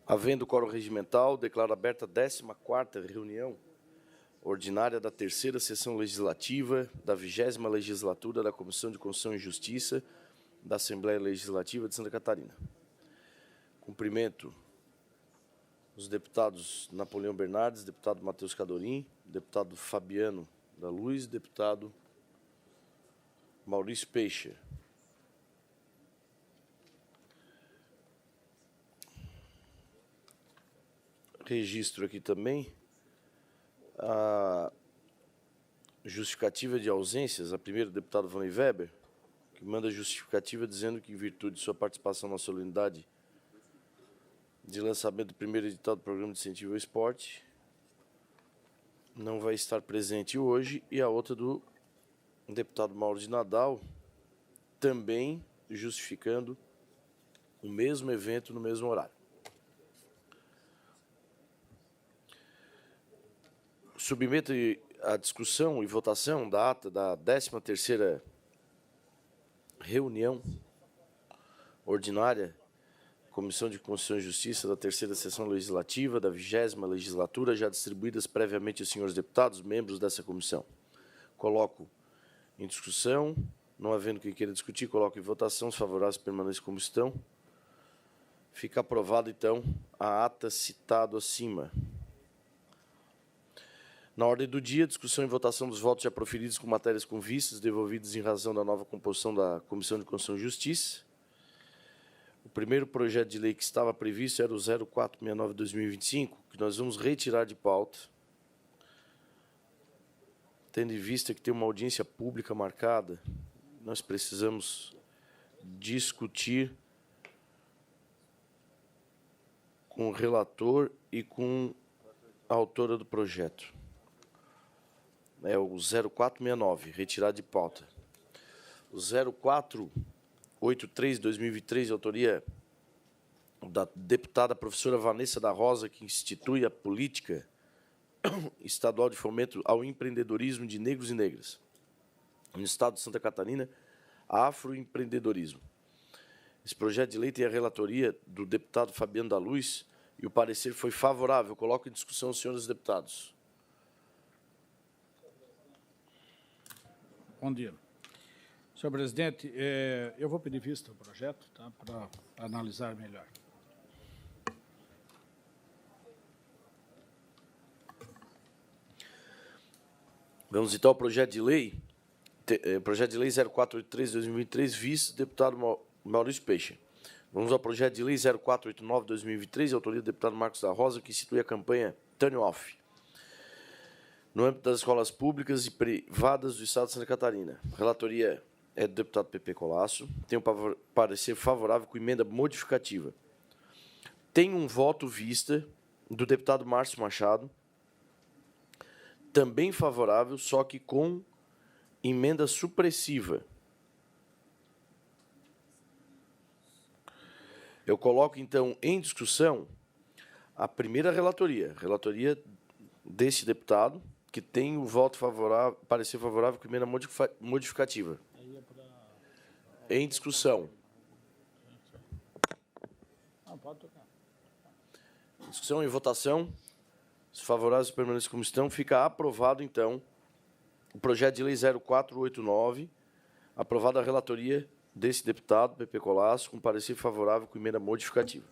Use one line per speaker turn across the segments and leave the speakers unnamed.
Havendo quórum regimental, declaro aberta a 14ª reunião ordinária da 3ª Sessão Legislativa da 20ª Legislatura da Comissão de Constituição e Justiça da Assembleia Legislativa de Santa Catarina. Cumprimento os deputados Napoleão Bernardes, deputado Matheus Cadorim, deputado Fabiano da Luz, deputado Maurício Peixe. Registro aqui também a justificativa de ausências, a primeira, deputado Vanley Weber, que manda justificativa dizendo que, em virtude de sua participação na solenidade de lançamento do primeiro edital do Programa de Incentivo ao Esporte, não vai estar presente hoje, e a outra do deputado Mauro de Nadal, também justificando o mesmo evento no mesmo horário. Submeto a discussão e votação da ata da 13ª reunião ordinária Comissão de Constituição e Justiça da 3ª Sessão Legislativa da 20ª Legislatura, já distribuídas previamente aos senhores deputados, membros dessa comissão. Coloco em discussão, não havendo quem queira discutir, coloco em votação, os favoráveis permanecem como estão. Fica aprovado, então, a ata citado acima. Na ordem do dia, discussão e votação dos votos já proferidos com matérias com vistas, devolvidos em razão da nova composição da Comissão de Constituição e Justiça. O primeiro projeto de lei que estava previsto era o 0469/2025, que nós vamos retirar de pauta, tendo em vista que tem uma audiência pública marcada, nós precisamos discutir com o relator e com a autora do projeto. É o 0469, retirado de pauta. O 0483/2023, autoria da deputada professora Vanessa da Rosa, que institui a política estadual de fomento ao empreendedorismo de negros e negras. No estado de Santa Catarina, afroempreendedorismo. Esse projeto de lei tem a relatoria do deputado Fabiano da Luz e o parecer foi favorável. Coloco em discussão os senhores deputados.
Bom dia. Senhor presidente, eu vou pedir vista ao projeto, tá, para analisar melhor.
Vamos então ao projeto de lei 0483/2023, vice deputado Maurício Peixe. Vamos ao projeto de lei 0489/2023, autoria do deputado Marcos da Rosa, que institui a campanha Tânio Off, no âmbito das escolas públicas e privadas do Estado de Santa Catarina. A relatoria é do deputado Pepe Colasso. Tem um parecer favorável com emenda modificativa. Tem um voto vista do deputado Márcio Machado, também favorável, só que com emenda supressiva. Eu coloco, então, em discussão a primeira relatoria desse deputado, que tem o voto favorável, parecer favorável com emenda modificativa. Em discussão.
Pode tocar.
Discussão e votação. Os favoráveis permanecem como estão. Fica aprovado, então, o projeto de lei 0489, aprovada a relatoria desse deputado, Pepe Colasso, com parecer favorável com emenda modificativa.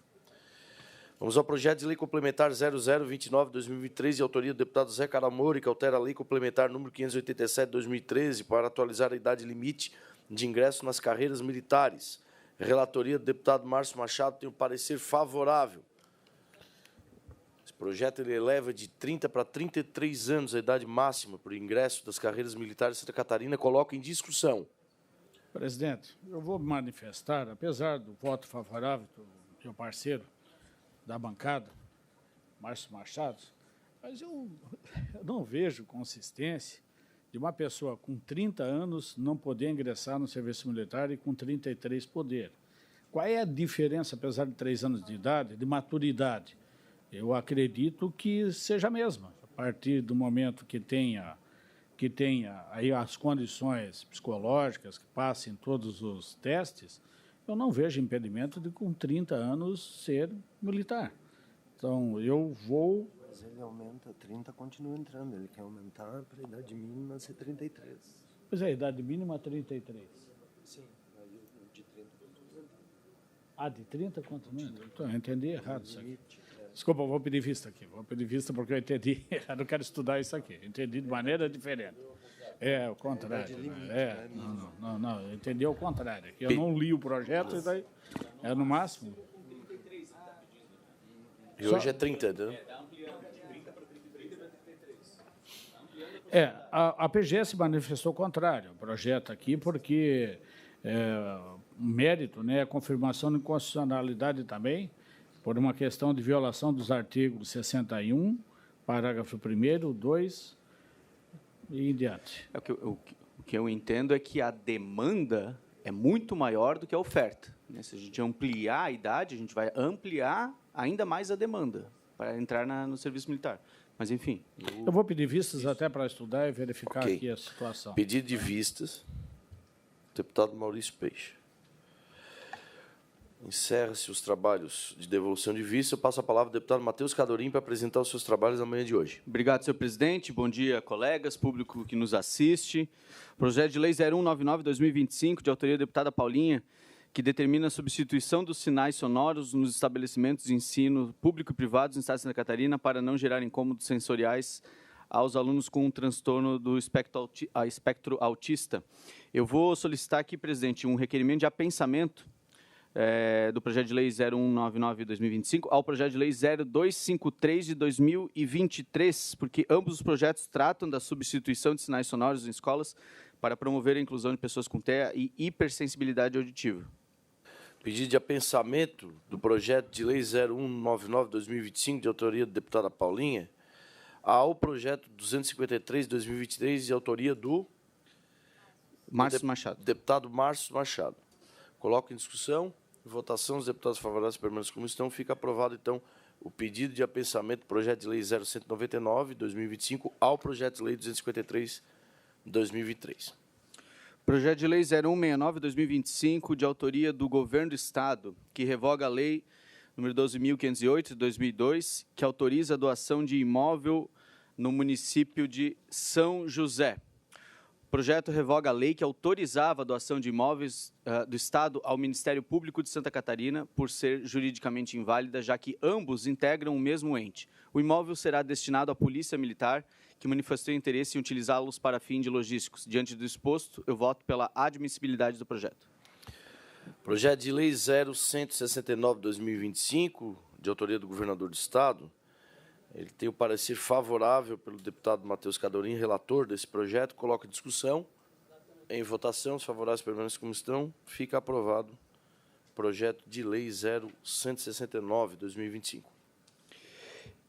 Vamos ao projeto de lei complementar 0029/2023, de autoria do deputado Zé Caramori, que altera a lei complementar número 587/2013 para atualizar a idade limite de ingresso nas carreiras militares. A relatoria do deputado Márcio Machado tem um parecer favorável. Esse projeto ele eleva de 30 para 33 anos a idade máxima para o ingresso das carreiras militares de Santa Catarina. Coloca em discussão.
Presidente, eu vou manifestar, apesar do voto favorável do meu parceiro da bancada, Márcio Machado, mas eu não vejo consistência de uma pessoa com 30 anos não poder ingressar no serviço militar e com 33 poder. Qual é a diferença, apesar de 3 anos de idade, de maturidade? Eu acredito que seja a mesma. A partir do momento que tenha aí as condições psicológicas, que passem todos os testes, eu não vejo impedimento de, com 30 anos, ser militar. Então, eu vou...
Mas ele aumenta 30, continua entrando. Ele quer aumentar para a idade mínima ser 33.
Pois é, a idade mínima é 33.
Sim, aí de 30 continua entrando.
Ah, de 30 continua? Então, eu entendi errado isso aqui. Desculpa, eu vou pedir vista aqui. Vou pedir vista porque eu entendi. Eu não quero estudar isso aqui. Entendi de maneira diferente. É, o contrário. Não, eu entendi o contrário. Eu não li o projeto e daí é no máximo.
E hoje é 30, né?
A PGS manifestou o contrário, o projeto aqui, porque o mérito, né, a confirmação de inconstitucionalidade também, por uma questão de violação dos artigos 61, parágrafo 1º, 2 e em diante.
O que eu entendo é que a demanda é muito maior do que a oferta. Né? Se a gente ampliar a idade, a gente vai ampliar ainda mais a demanda para entrar no serviço militar. Mas, enfim...
Eu vou pedir vistas até para estudar e verificar
Ok.
aqui a situação.
Pedido de vistas, deputado Maurício Peixe. Encerra-se os trabalhos de devolução de vista. Eu passo a palavra ao deputado Matheus Cadorim para apresentar os seus trabalhos na manhã de hoje.
Obrigado, senhor presidente. Bom dia, colegas, público que nos assiste. Projeto de Lei 0199/2025, de autoria da deputada Paulinha, que determina a substituição dos sinais sonoros nos estabelecimentos de ensino público e privados no estado de Santa Catarina para não gerar incômodos sensoriais aos alunos com um transtorno do espectro autista. Eu vou solicitar aqui, presidente, um requerimento de apensamento do projeto de lei 0199/2025 ao projeto de lei 0253 de 2023, porque ambos os projetos tratam da substituição de sinais sonoros em escolas para promover a inclusão de pessoas com TEA e hipersensibilidade auditiva.
Pedido de apensamento do projeto de lei 0199/2025, de autoria da deputada Paulinha, ao projeto 253/2023, de autoria do
Márcio Machado.
deputado Márcio Machado. Coloco em discussão. Em votação, os deputados favoráveis permanecem como estão. Fica aprovado, então, o pedido de apensamento do projeto de lei 0199/2025 ao projeto de lei 253/2023.
Projeto de lei 0169/2025, de autoria do Governo do Estado, que revoga a lei número 12.508 de 2002, que autoriza a doação de imóvel no município de São José. O projeto revoga a lei que autorizava a doação de imóveis do Estado ao Ministério Público de Santa Catarina, por ser juridicamente inválida, já que ambos integram o mesmo ente. O imóvel será destinado à Polícia Militar, que manifestou interesse em utilizá-los para fins de logísticos. Diante do exposto, eu voto pela admissibilidade do projeto.
Projeto de lei 0169/2025, de autoria do governador do Estado. Ele tem o parecer favorável pelo deputado Matheus Cadorim, relator desse projeto. Coloca em discussão. Em votação, os favoráveis permanecem como estão. Fica aprovado o projeto de lei 0169/2025.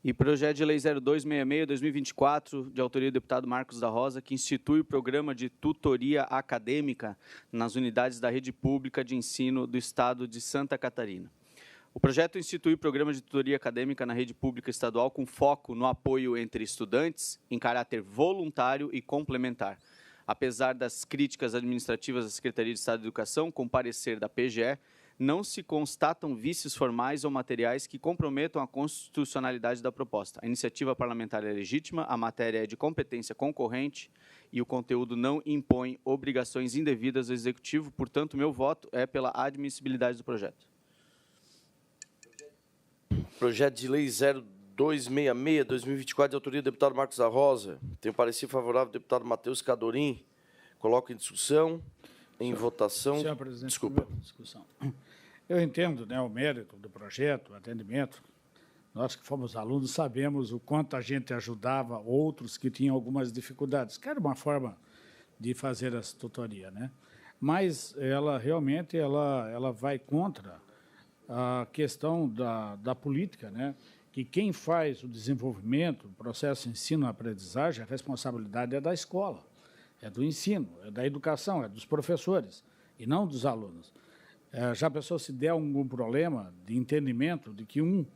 E projeto de lei 0266/2024, de autoria do deputado Marcos da Rosa, que institui o programa de tutoria acadêmica nas unidades da rede pública de ensino do Estado de Santa Catarina. O projeto institui o programa de tutoria acadêmica na rede pública estadual com foco no apoio entre estudantes em caráter voluntário e complementar. Apesar das críticas administrativas da Secretaria de Estado de Educação, com parecer da PGE, não se constatam vícios formais ou materiais que comprometam a constitucionalidade da proposta. A iniciativa parlamentar é legítima, a matéria é de competência concorrente e o conteúdo não impõe obrigações indevidas ao Executivo. Portanto, meu voto é pela admissibilidade do projeto.
Projeto de lei 0266/2024, de autoria do deputado Marcos da Rosa. Tem o parecer favorável do deputado Matheus Cadorim. Coloco em discussão. Em votação.
Senhor presidente,
Desculpa.
discussão. Eu entendo, né, o mérito do projeto, o atendimento. Nós que fomos alunos sabemos o quanto a gente ajudava outros que tinham algumas dificuldades, que era uma forma de fazer essa tutoria, né? Mas ela realmente ela vai contra a questão da política, né? Que quem faz o desenvolvimento, o processo de ensino-aprendizagem, a responsabilidade é da escola, é do ensino, é da educação, é dos professores, e não dos alunos. Já a pessoa se der algum problema de entendimento de que um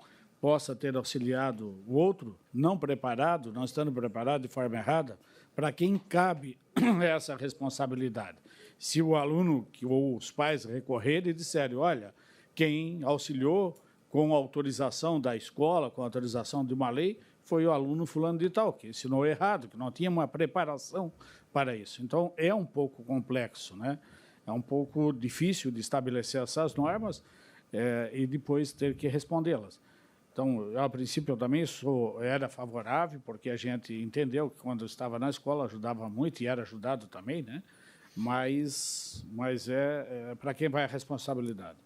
possa ter auxiliado o outro, não preparado, não estando preparado de forma errada, para quem cabe essa responsabilidade? Se o aluno ou os pais recorrerem e disserem, olha, quem auxiliou com autorização da escola, com autorização de uma lei, foi o aluno fulano de tal, que ensinou errado, que não tinha uma preparação para isso. Então, é um pouco complexo, né? É um pouco difícil de estabelecer essas normas e depois ter que respondê-las. Então, eu, a princípio, eu também era favorável, porque a gente entendeu que, quando eu estava na escola, ajudava muito e era ajudado também, né? Mas é para quem vai a responsabilidade.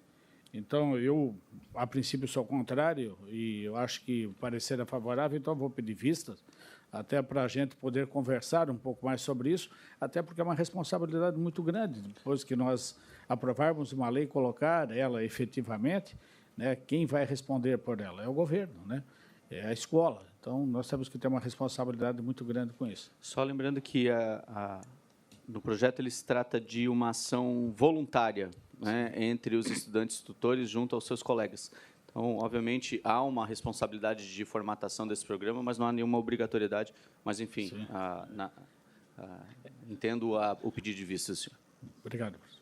Então, eu, a princípio, sou contrário e eu acho que o parecer é favorável, então vou pedir vistas, até para a gente poder conversar um pouco mais sobre isso, até porque é uma responsabilidade muito grande. Depois que nós aprovarmos uma lei, colocar ela efetivamente, né, quem vai responder por ela? É o governo, né? É a escola. Então, nós temos que ter uma responsabilidade muito grande com isso.
Só lembrando que no projeto ele se trata de uma ação voluntária, né, entre os estudantes e tutores junto aos seus colegas. Então, obviamente, há uma responsabilidade de formatação desse programa, mas não há nenhuma obrigatoriedade. Mas, enfim, entendo o pedido de vista, senhor.
Obrigado, professor.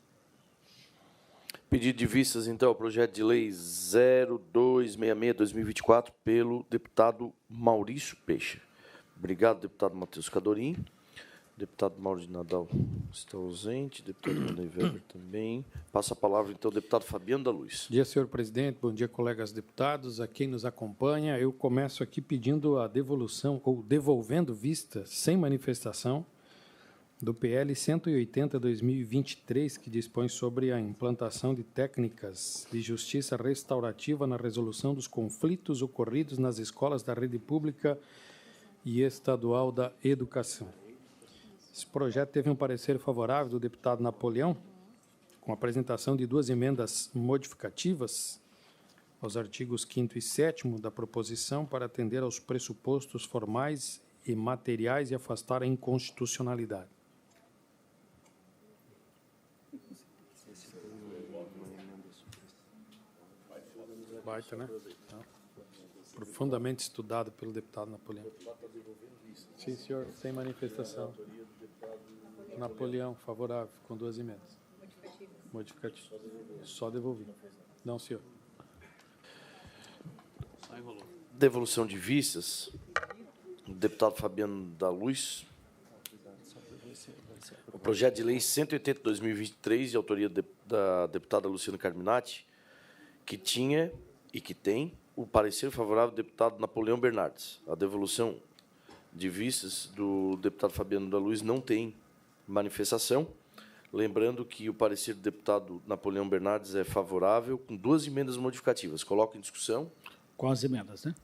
Pedido de vistas, então, ao projeto de lei 0266-2024, pelo deputado Maurício Peixe. Obrigado, deputado Matheus Cadorim. Deputado Mauro de Nadal está ausente. Deputado Rondei Weber também. Passa a palavra, então, ao deputado Fabiano da Luz.
Bom dia, senhor presidente. Bom dia, colegas deputados. A quem nos acompanha, eu começo aqui pedindo a devolução, ou devolvendo vista, sem manifestação, do PL 180/2023, que dispõe sobre a implantação de técnicas de justiça restaurativa na resolução dos conflitos ocorridos nas escolas da rede pública e estadual da educação. Esse projeto teve um parecer favorável do deputado Napoleão, com a apresentação de 2 emendas modificativas aos artigos 5º e 7º da proposição para atender aos pressupostos formais e materiais e afastar a inconstitucionalidade. Baita, né? Tá. Profundamente estudado pelo deputado Napoleão. Sim, senhor, sem manifestação. Napoleão, favorável, com 2 emendas. Modificativo. Só devolvi. Não, senhor.
Devolução de vistas. Deputado Fabiano da Luz. O projeto de lei 180/2023, de autoria da deputada Luciana Carminati, que tinha e que tem o parecer favorável do deputado Napoleão Bernardes. A devolução de vistas do deputado Fabiano da Luz não tem manifestação. Lembrando que o parecer do deputado Napoleão Bernardes é favorável, com 2 emendas modificativas. Coloco em discussão.
Com as emendas, né?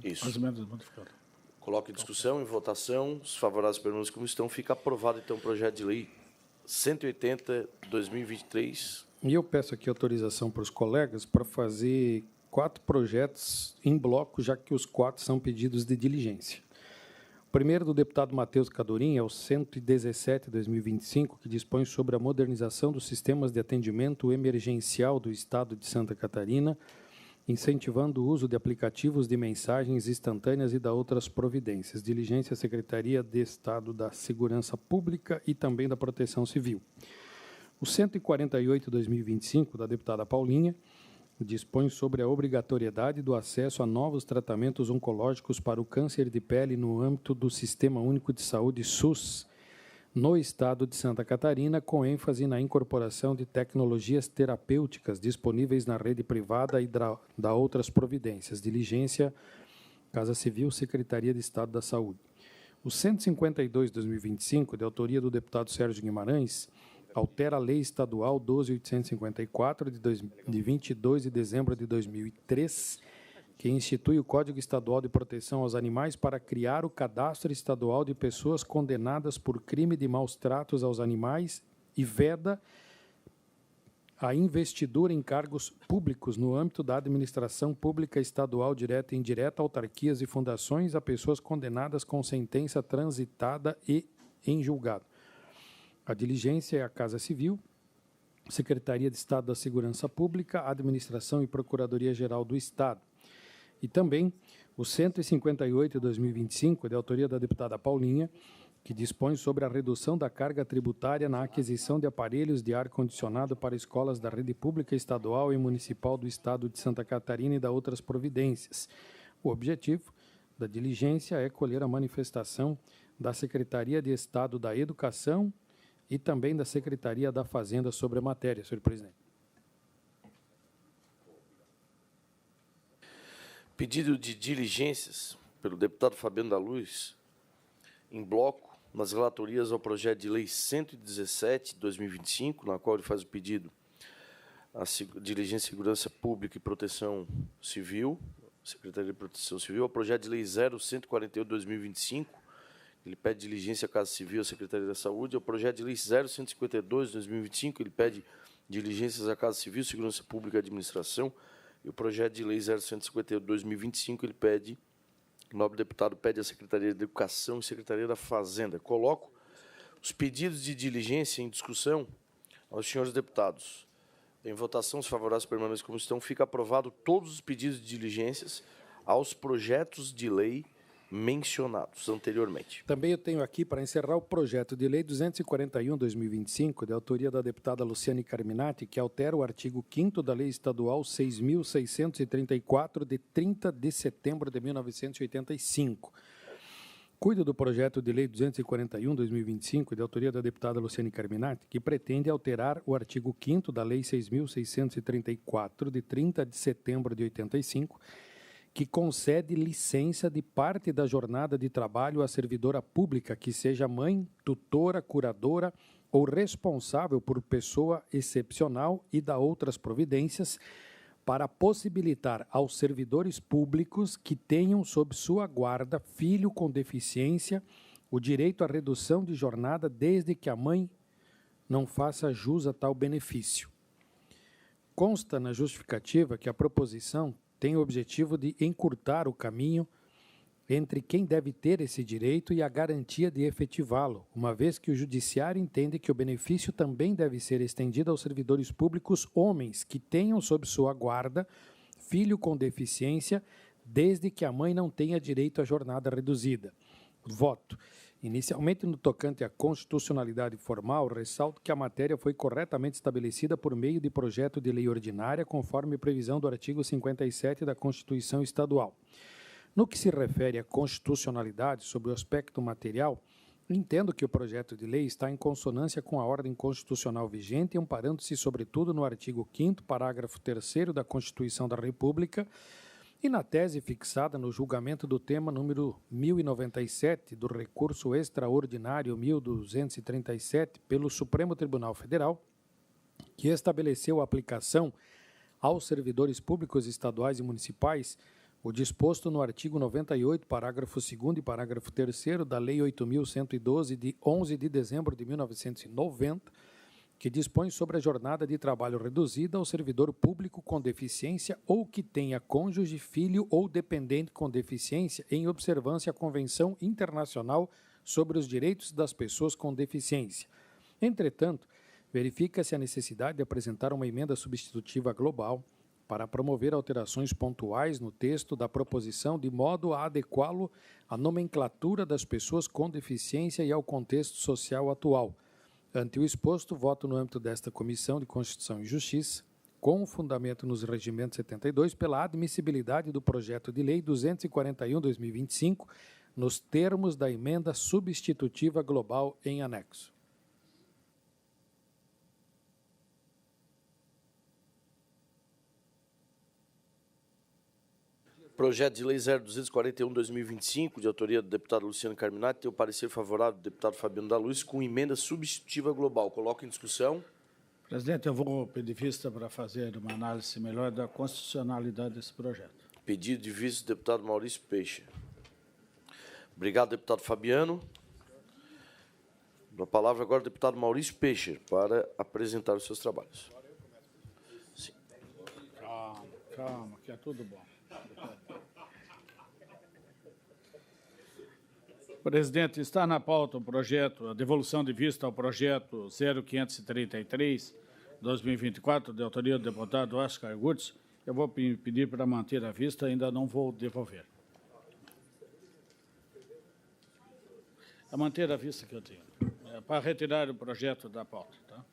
Isso.
Com as emendas modificadas.
Coloco em discussão, em votação. Os favoráveis permanecem como estão. Fica aprovado, então, o projeto de lei 180/2023.
E eu peço aqui autorização para os colegas para fazer 4 projetos em bloco, já que os 4 são pedidos de diligência. O primeiro, do deputado Matheus Cadorim, é o 117/2025, que dispõe sobre a modernização dos sistemas de atendimento emergencial do Estado de Santa Catarina, incentivando o uso de aplicativos de mensagens instantâneas e da outras providências. Diligência Secretaria de Estado da Segurança Pública e também da Proteção Civil. O 148/2025, da deputada Paulinha, dispõe sobre a obrigatoriedade do acesso a novos tratamentos oncológicos para o câncer de pele no âmbito do Sistema Único de Saúde SUS, no Estado de Santa Catarina, com ênfase na incorporação de tecnologias terapêuticas disponíveis na rede privada e da outras providências. Diligência, Casa Civil, Secretaria de Estado da Saúde. O 152/2025, de autoria do deputado Sérgio Guimarães, altera a Lei Estadual 12.854, de 22 de dezembro de 2003, que institui o Código Estadual de Proteção aos Animais para criar o Cadastro Estadual de Pessoas Condenadas por crime de maus tratos aos animais e veda a investidura em cargos públicos no âmbito da administração pública estadual direta e indireta, autarquias e fundações a pessoas condenadas com sentença transitada e em julgado. A diligência é a Casa Civil, Secretaria de Estado da Segurança Pública, Administração e Procuradoria-Geral do Estado. E também o 158/2025, de autoria da deputada Paulinha, que dispõe sobre a redução da carga tributária na aquisição de aparelhos de ar-condicionado para escolas da rede pública estadual e municipal do Estado de Santa Catarina e da outras providências. O objetivo da diligência é colher a manifestação da Secretaria de Estado da Educação e também da Secretaria da Fazenda sobre a matéria, senhor presidente.
Pedido de diligências pelo deputado Fabiano da Luz, em bloco, nas relatorias ao projeto de lei 117, de 2025, na qual ele faz o pedido à Diligência, Segurança Pública e Proteção Civil, Secretaria de Proteção Civil, ao projeto de lei 0148, de 2025, ele pede diligência à Casa Civil, à Secretaria da Saúde, ao projeto de lei 0152, de 2025, ele pede diligências à Casa Civil, Segurança Pública e Administração, e o projeto de lei 0158, de 2025, ele pede, o nobre deputado pede à Secretaria de Educação e Secretaria da Fazenda. Coloco os pedidos de diligência em discussão aos senhores deputados. Em votação, os favoráveis permanecem como estão. Fica aprovado todos os pedidos de diligências aos projetos de lei mencionados anteriormente.
Também eu tenho aqui, para encerrar, o projeto de lei 241/2025, de autoria da deputada Luciane Carminati, que altera o artigo 5º da Lei Estadual 6.634, de 30 de setembro de 1985. Cuido do projeto de lei 241/2025, de autoria da deputada Luciane Carminati, que pretende alterar o artigo 5º da Lei 6.634, de 30 de setembro de 85, que concede licença de parte da jornada de trabalho à servidora pública que seja mãe, tutora, curadora ou responsável por pessoa excepcional e da outras providências para possibilitar aos servidores públicos que tenham sob sua guarda filho com deficiência o direito à redução de jornada desde que a mãe não faça jus a tal benefício. Consta na justificativa que a proposição tem o objetivo de encurtar o caminho entre quem deve ter esse direito e a garantia de efetivá-lo, uma vez que o Judiciário entende que o benefício também deve ser estendido aos servidores públicos homens que tenham sob sua guarda filho com deficiência, desde que a mãe não tenha direito à jornada reduzida. Voto. Inicialmente, no tocante à constitucionalidade formal, ressalto que a matéria foi corretamente estabelecida por meio de projeto de lei ordinária, conforme previsão do artigo 57 da Constituição Estadual. No que se refere à constitucionalidade sobre o aspecto material, entendo que o projeto de lei está em consonância com a ordem constitucional vigente, amparando-se, sobretudo, no artigo 5º, parágrafo 3º da Constituição da República, e na tese fixada no julgamento do tema número 1097 do recurso extraordinário 1237 pelo Supremo Tribunal Federal, que estabeleceu a aplicação aos servidores públicos estaduais e municipais o disposto no artigo 98, parágrafo 2º e parágrafo 3º da Lei 8.112, de 11 de dezembro de 1990, que dispõe sobre a jornada de trabalho reduzida ao servidor público com deficiência ou que tenha cônjuge, filho ou dependente com deficiência, em observância à Convenção Internacional sobre os Direitos das Pessoas com Deficiência. Entretanto, verifica-se a necessidade de apresentar uma emenda substitutiva global para promover alterações pontuais no texto da proposição de modo a adequá-lo à nomenclatura das pessoas com deficiência e ao contexto social atual. Ante o exposto, voto no âmbito desta Comissão de Constituição e Justiça, com fundamento nos regimentos 72, pela admissibilidade do projeto de lei 241/2025, nos termos da emenda substitutiva global em anexo.
Projeto de lei 0241/2025, de autoria do deputado Luciano Carminati, tem o parecer favorável do deputado Fabiano da Luz, com emenda substitutiva global. Coloco em discussão.
Presidente, eu vou pedir vista para fazer uma análise melhor da constitucionalidade desse projeto.
Pedido de vista do deputado Maurício Peixe. Obrigado, deputado Fabiano. A palavra agora ao deputado Maurício Peixe, para apresentar os seus trabalhos. Sim.
Calma, que é tudo bom. Presidente, está na pauta o projeto, a devolução de vista ao projeto 0533/2024, de autoria do deputado Oscar Gutz. Eu vou pedir para manter a vista, ainda não vou devolver. a manter a vista que eu tenho. Para retirar o projeto da pauta. Tá?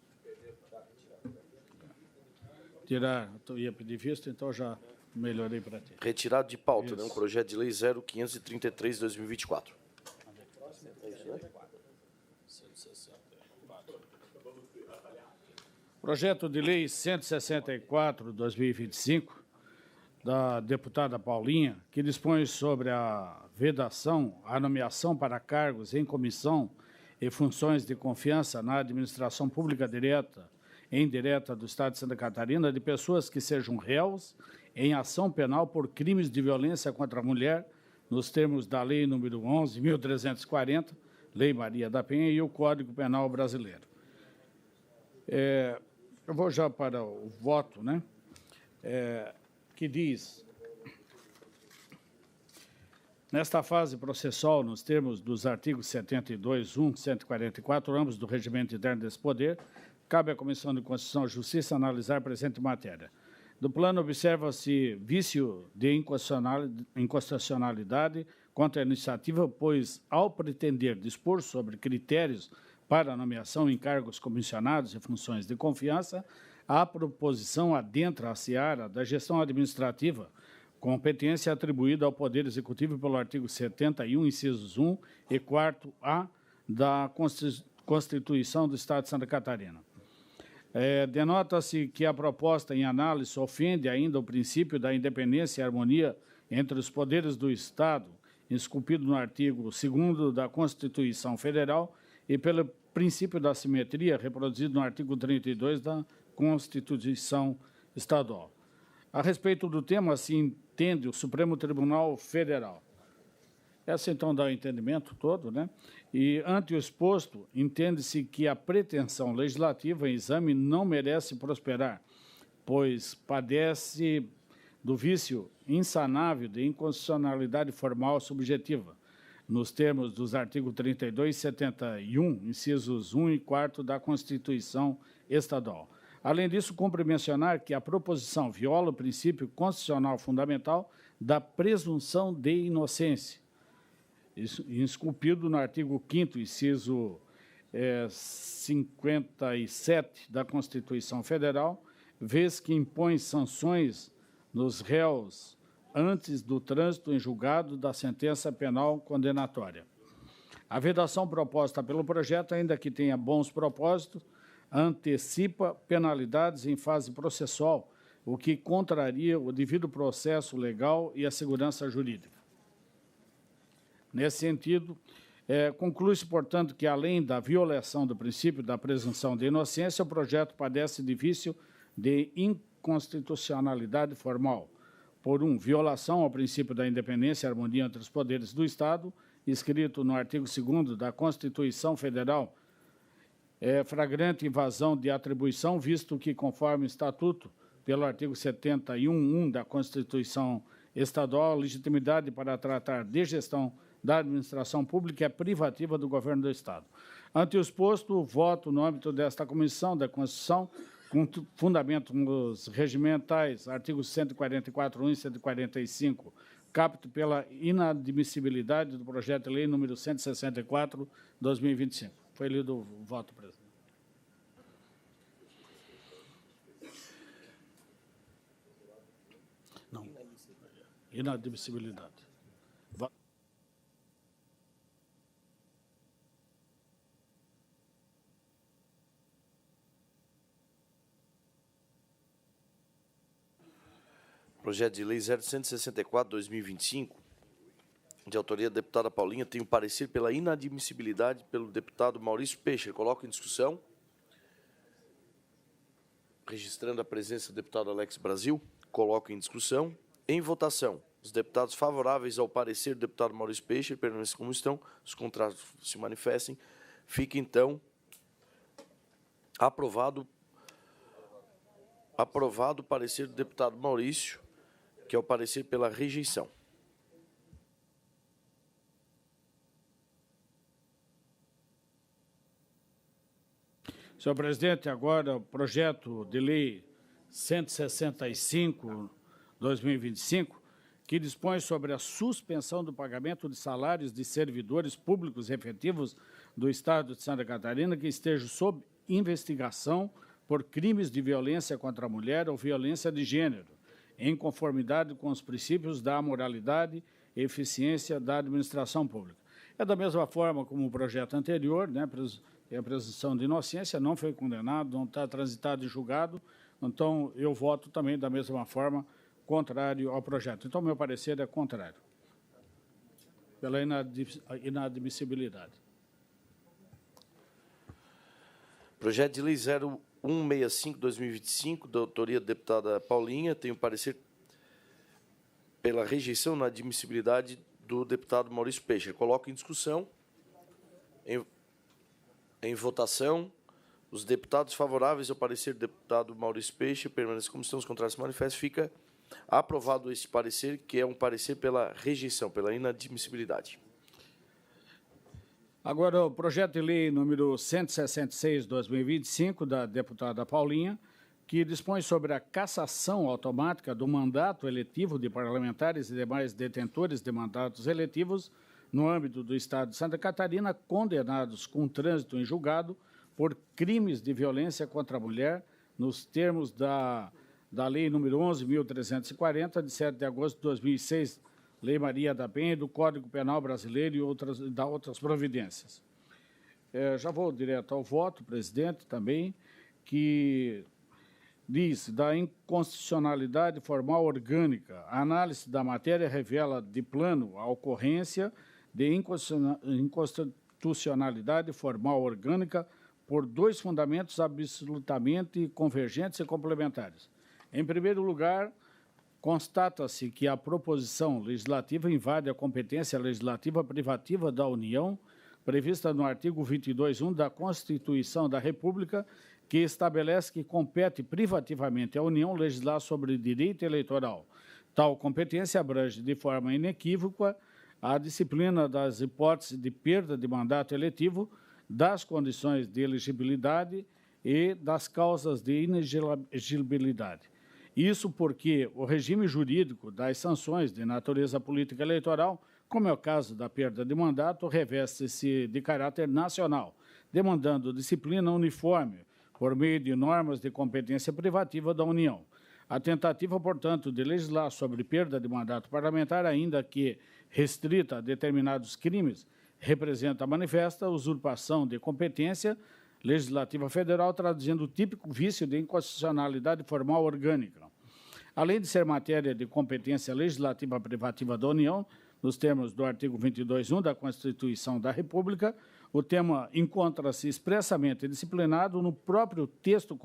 Tirar, eu ia pedir vista, então já melhorei para ti.
Retirado de pauta,
Isso.
né? Um projeto de lei 0533 de 2024.
Projeto de lei 164, 2025, da deputada Paulinha, que dispõe sobre a vedação, a nomeação para cargos em comissão e funções de confiança na administração pública direta e indireta do Estado de Santa Catarina de pessoas que sejam réus em ação penal por crimes de violência contra a mulher, nos termos da Lei nº 11.340, Lei Maria da Penha, e o Código Penal Brasileiro. Eu vou já para o voto, né? Que diz: nesta fase processual, nos termos dos artigos 72, 1, 144, ambos do regimento interno desse poder, cabe à Comissão de Constituição e Justiça analisar a presente matéria. Do plano, observa-se vício de inconstitucionalidade contra a iniciativa, pois, ao pretender dispor sobre critérios para a nomeação em cargos comissionados e funções de confiança, a proposição adentra a seara da gestão administrativa, competência atribuída ao Poder Executivo pelo artigo 71, incisos 1 e 4A da Constituição do Estado de Santa Catarina. Denota-se que a proposta em análise ofende ainda o princípio da independência e harmonia entre os poderes do Estado, esculpido no artigo 2º da Constituição Federal, e pelo princípio da simetria, reproduzido no artigo 32 da Constituição Estadual. A respeito do tema, se entende o Supremo Tribunal Federal. Essa, então, dá o entendimento todo, né? E, ante o exposto, entende-se que a pretensão legislativa em exame não merece prosperar, pois padece do vício insanável de inconstitucionalidade formal subjetiva, nos termos dos artigos 32 e 71, incisos 1 e 4 da Constituição Estadual. Além disso, cumpre mencionar que a proposição viola o princípio constitucional fundamental da presunção de inocência, esculpido no artigo 5º, inciso 57 da Constituição Federal, vez que impõe sanções nos réus antes do trânsito em julgado da sentença penal condenatória. A vedação proposta pelo projeto, ainda que tenha bons propósitos, antecipa penalidades em fase processual, o que contraria o devido processo legal e a segurança jurídica. Nesse sentido, conclui-se, portanto, que, além da violação do princípio da presunção de inocência, o projeto padece de vício de inconstitucionalidade formal, por violação ao princípio da independência e harmonia entre os poderes do Estado, escrito no artigo 2º da Constituição Federal, flagrante invasão de atribuição, visto que, conforme o Estatuto, pelo artigo 71, 1 da Constituição Estadual, a legitimidade para tratar de gestão da administração pública é privativa do governo do Estado. Ante o exposto, voto no âmbito desta Comissão da Constituição, com fundamento nos regimentais, artigos 144.1 e 145, capto pela inadmissibilidade do projeto de lei número 164, 2025. Foi lido o voto, presidente. Não. Inadmissibilidade.
Projeto de lei 0164, 2025, de autoria da deputada Paulinha, tem o parecer pela inadmissibilidade pelo deputado Maurício Peixe. Coloco em discussão. Registrando a presença do deputado Alex Brasil, coloco em discussão. Em votação, os deputados favoráveis ao parecer do deputado Maurício Peixe permaneçam como estão, os contrários se manifestem. Fica, então, aprovado o parecer do deputado Maurício, que é o parecer pela rejeição.
Senhor presidente, agora o projeto de lei 165, 2025, que dispõe sobre a suspensão do pagamento de salários de servidores públicos efetivos do Estado de Santa Catarina que estejam sob investigação por crimes de violência contra a mulher ou violência de gênero, em conformidade com os princípios da moralidade e eficiência da administração pública. É da mesma forma como o projeto anterior, né, a presunção de inocência, não foi condenado, não está transitado e julgado, então eu voto também da mesma forma contrário ao projeto. Então, meu parecer é contrário, pela inadmissibilidade.
Projeto de Lei 0165/2025, da autoria da deputada Paulinha, tem o parecer pela rejeição na admissibilidade do deputado Maurício Peixe. Coloco em discussão, em votação, os deputados favoráveis ao parecer do deputado Maurício Peixe permanecem como estão, os contrários se manifestam. Fica aprovado este parecer, que é um parecer pela rejeição, pela inadmissibilidade.
Agora, o projeto de lei número 166/2025, da deputada Paulinha, que dispõe sobre a cassação automática do mandato eletivo de parlamentares e demais detentores de mandatos eletivos no âmbito do Estado de Santa Catarina, condenados com trânsito em julgado por crimes de violência contra a mulher, nos termos da Lei número 11.340, de 7 de agosto de 2006, Lei Maria da Penha, do Código Penal Brasileiro e outras providências. Já vou direto ao voto, presidente, também, que diz da inconstitucionalidade formal orgânica. A análise da matéria revela de plano a ocorrência de inconstitucionalidade formal orgânica por dois fundamentos absolutamente convergentes e complementares. Em primeiro lugar, constata-se que a proposição legislativa invade a competência legislativa privativa da União, prevista no artigo 22.1 da Constituição da República, que estabelece que compete privativamente à União legislar sobre direito eleitoral. Tal competência abrange de forma inequívoca a disciplina das hipóteses de perda de mandato eletivo, das condições de elegibilidade e das causas de inelegibilidade. Isso porque o regime jurídico das sanções de natureza política eleitoral, como é o caso da perda de mandato, reveste-se de caráter nacional, demandando disciplina uniforme por meio de normas de competência privativa da União. A tentativa, portanto, de legislar sobre perda de mandato parlamentar, ainda que restrita a determinados crimes, representa manifesta usurpação de competência legislativa federal, traduzindo o típico vício de inconstitucionalidade formal orgânica. Além de ser matéria de competência legislativa privativa da União, nos termos do artigo 22.1 da Constituição da República, o tema encontra-se expressamente disciplinado no próprio texto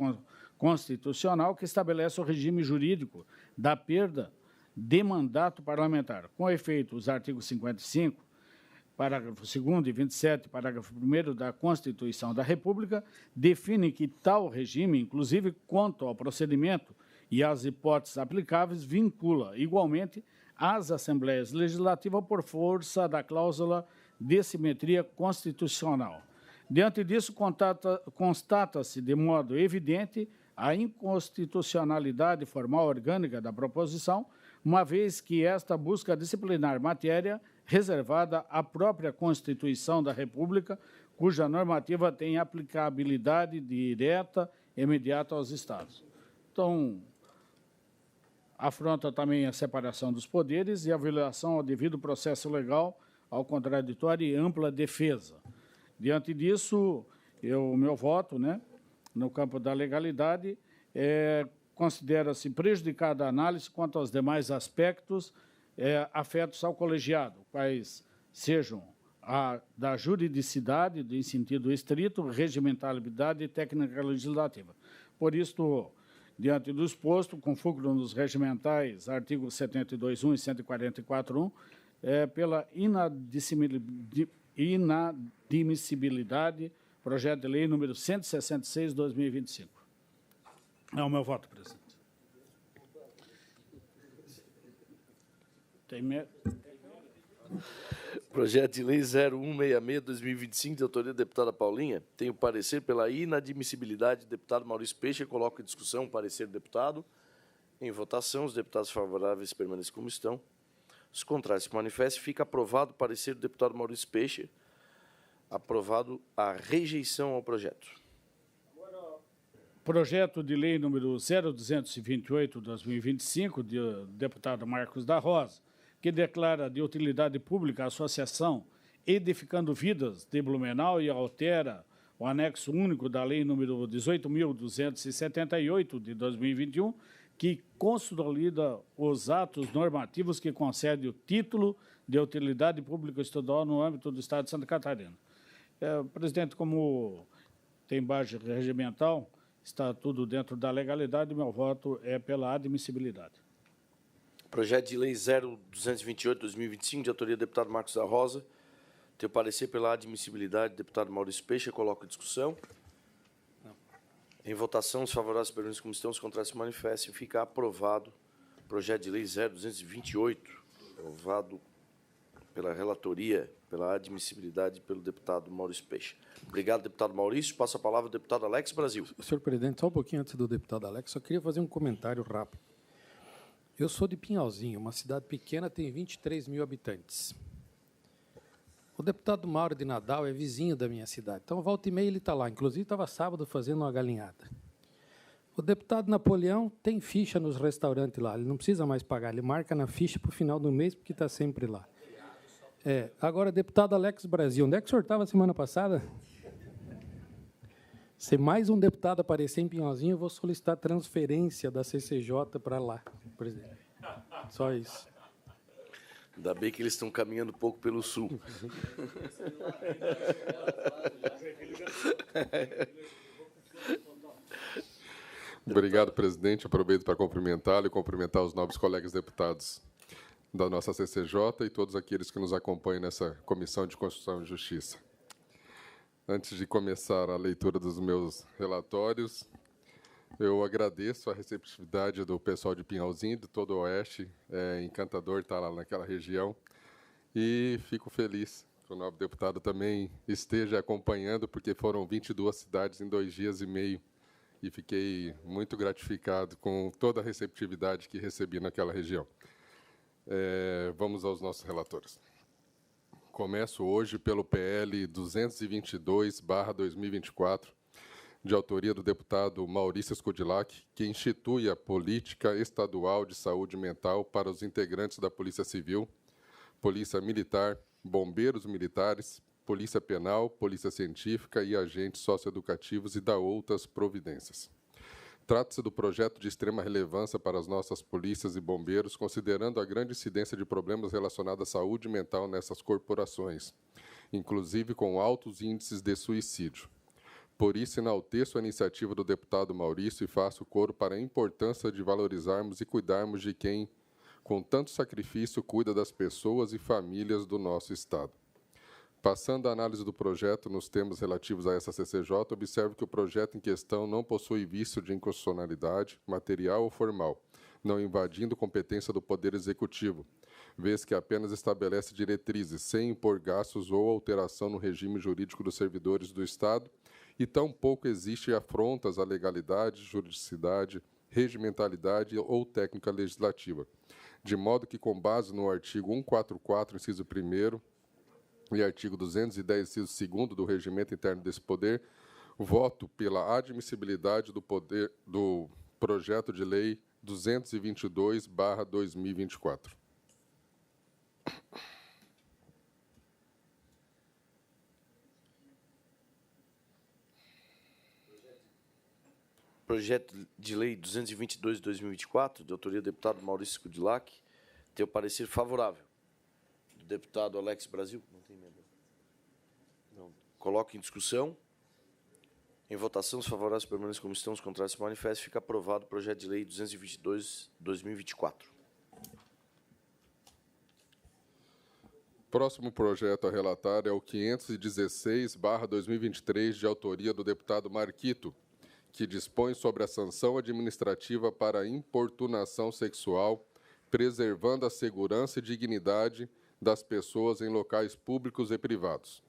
constitucional que estabelece o regime jurídico da perda de mandato parlamentar. Com efeito, os artigos 55, parágrafo 2º e 27, parágrafo 1º da Constituição da República, definem que tal regime, inclusive quanto ao procedimento e às hipóteses aplicáveis, vincula igualmente as Assembleias Legislativas por força da cláusula de simetria constitucional. Diante disso, constata-se de modo evidente a inconstitucionalidade formal orgânica da proposição, uma vez que esta busca disciplinar matéria reservada à própria Constituição da República, cuja normativa tem aplicabilidade direta e imediata aos Estados. Então, afronta também a separação dos poderes e a violação ao devido processo legal, ao contraditório e ampla defesa. Diante disso, o meu voto, né, no campo da legalidade, considera-se prejudicada a análise quanto aos demais aspectos afetos ao colegiado, quais sejam a da juridicidade, em sentido estrito, regimentalidade e técnica legislativa. Por isto, diante do exposto, com fulcro nos regimentais, artigos 72.1 e 144.1, pela inadmissibilidade, projeto de lei número 166/2025. É o meu voto, presidente.
Projeto de lei 0166/2025, de autoria da deputada Paulinha, tem o parecer pela inadmissibilidade do deputado Maurício Peixe. Coloco em discussão o parecer do deputado. Em votação, os deputados favoráveis permanecem como estão. Os contrários se manifestem. Fica aprovado o parecer do deputado Maurício Peixe. Aprovado a rejeição ao projeto.
Projeto de lei número 0228/2025, do deputado Marcos da Rosa, que declara de utilidade pública a associação Edificando Vidas de Blumenau e altera o anexo único da lei número 18.278 de 2021, que consolida os atos normativos que concedem o título de utilidade pública estadual no âmbito do Estado de Santa Catarina. Presidente, como tem base regimental, está tudo dentro da legalidade, meu voto é pela admissibilidade.
Projeto de lei 0228/2025, de autoria do deputado Marcos da Rosa. Tem o parecer pela admissibilidade do deputado Maurício Peixe. Coloco em discussão. Não. Em votação, os favoráveis permaneçam como estão, os contrários se manifestem. Fica aprovado o projeto de lei 0228, aprovado pela relatoria, pela admissibilidade pelo deputado Maurício Peixe. Obrigado, deputado Maurício. Passo a palavra ao deputado Alex Brasil.
Senhor presidente, só um pouquinho antes do deputado Alex, só queria fazer um comentário rápido. Eu sou de Pinhalzinho, uma cidade pequena, tem 23 mil habitantes. O deputado Mauro de Nadal é vizinho da minha cidade, então volta e meia ele está lá. Inclusive, estava sábado fazendo uma galinhada. O deputado Napoleão tem ficha nos restaurantes lá, ele não precisa mais pagar, ele marca na ficha para o final do mês, porque está sempre lá. Agora, deputado Alex Brasil, onde é que o senhor estava semana passada? Se mais um deputado aparecer em Pinhalzinho, eu vou solicitar transferência da CCJ para lá, presidente. Só isso.
Ainda bem que eles estão caminhando um pouco pelo sul.
Obrigado, presidente. Aproveito para cumprimentá-lo e cumprimentar os nobres colegas deputados da nossa CCJ e todos aqueles que nos acompanham nessa Comissão de Constituição e Justiça. Antes de começar a leitura dos meus relatórios, eu agradeço a receptividade do pessoal de Pinhalzinho, de todo o Oeste. É encantador estar lá naquela região. E fico feliz que o nobre deputado também esteja acompanhando, porque foram 22 cidades em 2 dias e meio. E fiquei muito gratificado com toda a receptividade que recebi naquela região. Vamos aos nossos relatores. Começo hoje pelo PL 222/2024, de autoria do deputado Maurício Scudlac, que institui a Política Estadual de Saúde Mental para os integrantes da Polícia Civil, Polícia Militar, Bombeiros Militares, Polícia Penal, Polícia Científica e agentes socioeducativos e da outras providências. Trata-se do projeto de extrema relevância para as nossas polícias e bombeiros, considerando a grande incidência de problemas relacionados à saúde mental nessas corporações, inclusive com altos índices de suicídio. Por isso, enalteço a iniciativa do deputado Maurício e faço coro para a importância de valorizarmos e cuidarmos de quem, com tanto sacrifício, cuida das pessoas e famílias do nosso Estado. Passando a análise do projeto nos temas relativos a essa CCJ, observo que o projeto em questão não possui vício de inconstitucionalidade, material ou formal, não invadindo competência do Poder Executivo, vez que apenas estabelece diretrizes, sem impor gastos ou alteração no regime jurídico dos servidores do Estado, e tampouco existe afrontas à legalidade, juridicidade, regimentalidade ou técnica legislativa, de modo que, com base no artigo 144, inciso 1º, e artigo 210, inciso 2º do Regimento Interno desse Poder, voto pela admissibilidade do projeto de lei 222/2024.
Projeto de lei 222/2024, de autoria do deputado Maurício Scudlac, tem o parecer favorável do deputado Alex Brasil. Não tem emenda. Não. Coloco em discussão. Em votação, os favoráveis permaneçam como estão, os contrários se manifestem. Fica aprovado o projeto de lei 222/2024.
Próximo projeto a relatar é o 516/2023, de autoria do deputado Marquito, que dispõe sobre a sanção administrativa para importunação sexual, preservando a segurança e dignidade das pessoas em locais públicos e privados.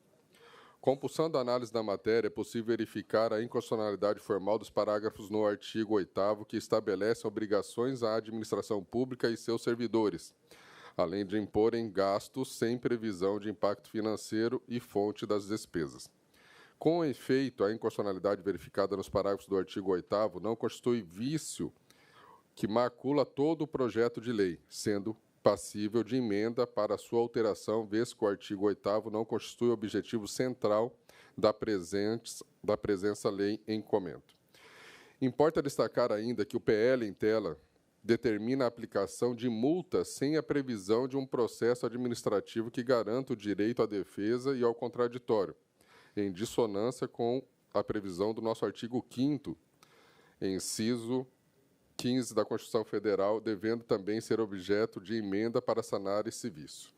Compulsando a análise da matéria, é possível verificar a inconstitucionalidade formal dos parágrafos no artigo 8º, que estabelecem obrigações à administração pública e seus servidores, além de imporem gastos sem previsão de impacto financeiro e fonte das despesas. Com efeito, a inconstitucionalidade verificada nos parágrafos do artigo 8º não constitui vício que macula todo o projeto de lei, sendo passível de emenda para sua alteração, vez que o artigo 8º não constitui objetivo central da presença lei em comento. Importa destacar ainda que o PL em tela determina a aplicação de multas sem a previsão de um processo administrativo que garanta o direito à defesa e ao contraditório, em dissonância com a previsão do nosso artigo 5º, inciso 15 da Constituição Federal, devendo também ser objeto de emenda para sanar esse vício.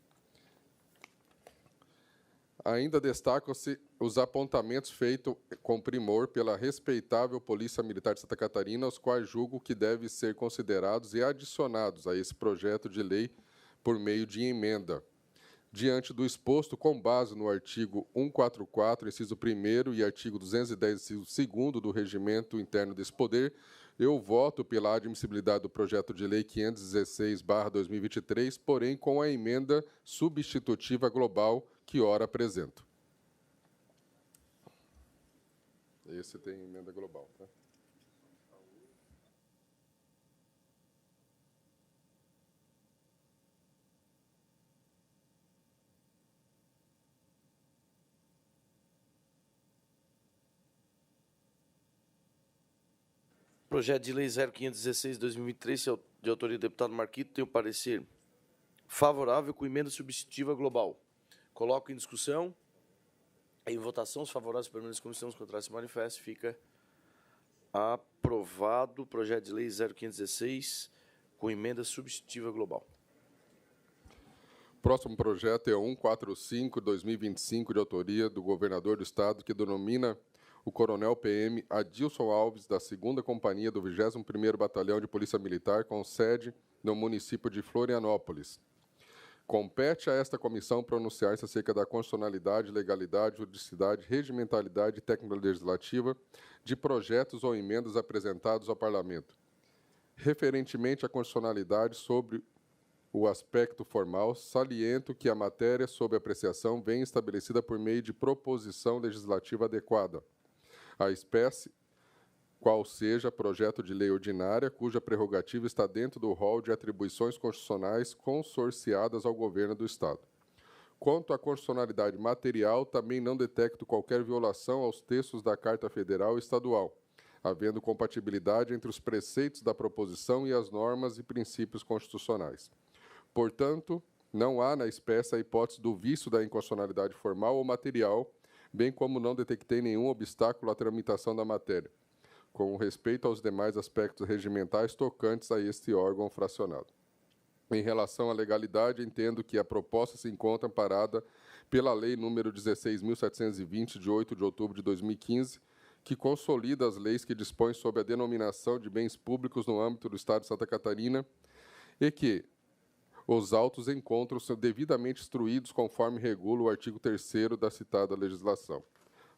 Ainda destacam-se os apontamentos feitos com primor pela respeitável Polícia Militar de Santa Catarina, os quais julgo que devem ser considerados e adicionados a esse projeto de lei por meio de emenda. Diante do exposto, com base no artigo 144, inciso 1º, e artigo 210, inciso 2º do Regimento Interno desse Poder, eu voto pela admissibilidade do projeto de lei 516/2023, porém com a emenda substitutiva global que ora apresento. Esse tem emenda global, tá?
Projeto de lei 0516/2023, de autoria do deputado Marquito, tem o parecer favorável com emenda substitutiva global. Coloco em discussão. Em votação, os favoráveis permanentes comissão, os contrários se manifestam. Fica aprovado o projeto de lei 0516 com emenda substitutiva global.
Próximo projeto é 145/2025, de autoria do governador do Estado, que denomina o coronel PM Adilson Alves, da 2ª Companhia do 21º Batalhão de Polícia Militar, com sede no município de Florianópolis. Compete a esta comissão pronunciar-se acerca da constitucionalidade, legalidade, juridicidade, regimentalidade e técnica legislativa de projetos ou emendas apresentados ao Parlamento. Referentemente à constitucionalidade sobre o aspecto formal, saliento que a matéria sob apreciação vem estabelecida por meio de proposição legislativa adequada, a espécie qual seja projeto de lei ordinária, cuja prerrogativa está dentro do rol de atribuições constitucionais consorciadas ao governo do Estado. Quanto à constitucionalidade material, também não detecto qualquer violação aos textos da Carta Federal e Estadual, havendo compatibilidade entre os preceitos da proposição e as normas e princípios constitucionais. Portanto, não há na espécie a hipótese do vício da inconstitucionalidade formal ou material, bem como não detectei nenhum obstáculo à tramitação da matéria, com respeito aos demais aspectos regimentais tocantes a este órgão fracionado. Em relação à legalidade, entendo que a proposta se encontra amparada pela Lei nº 16.720, de 8 de outubro de 2015, que consolida as leis que dispõem sobre a denominação de bens públicos no âmbito do Estado de Santa Catarina e que os autos encontram-se devidamente instruídos conforme regula o artigo 3º da citada legislação.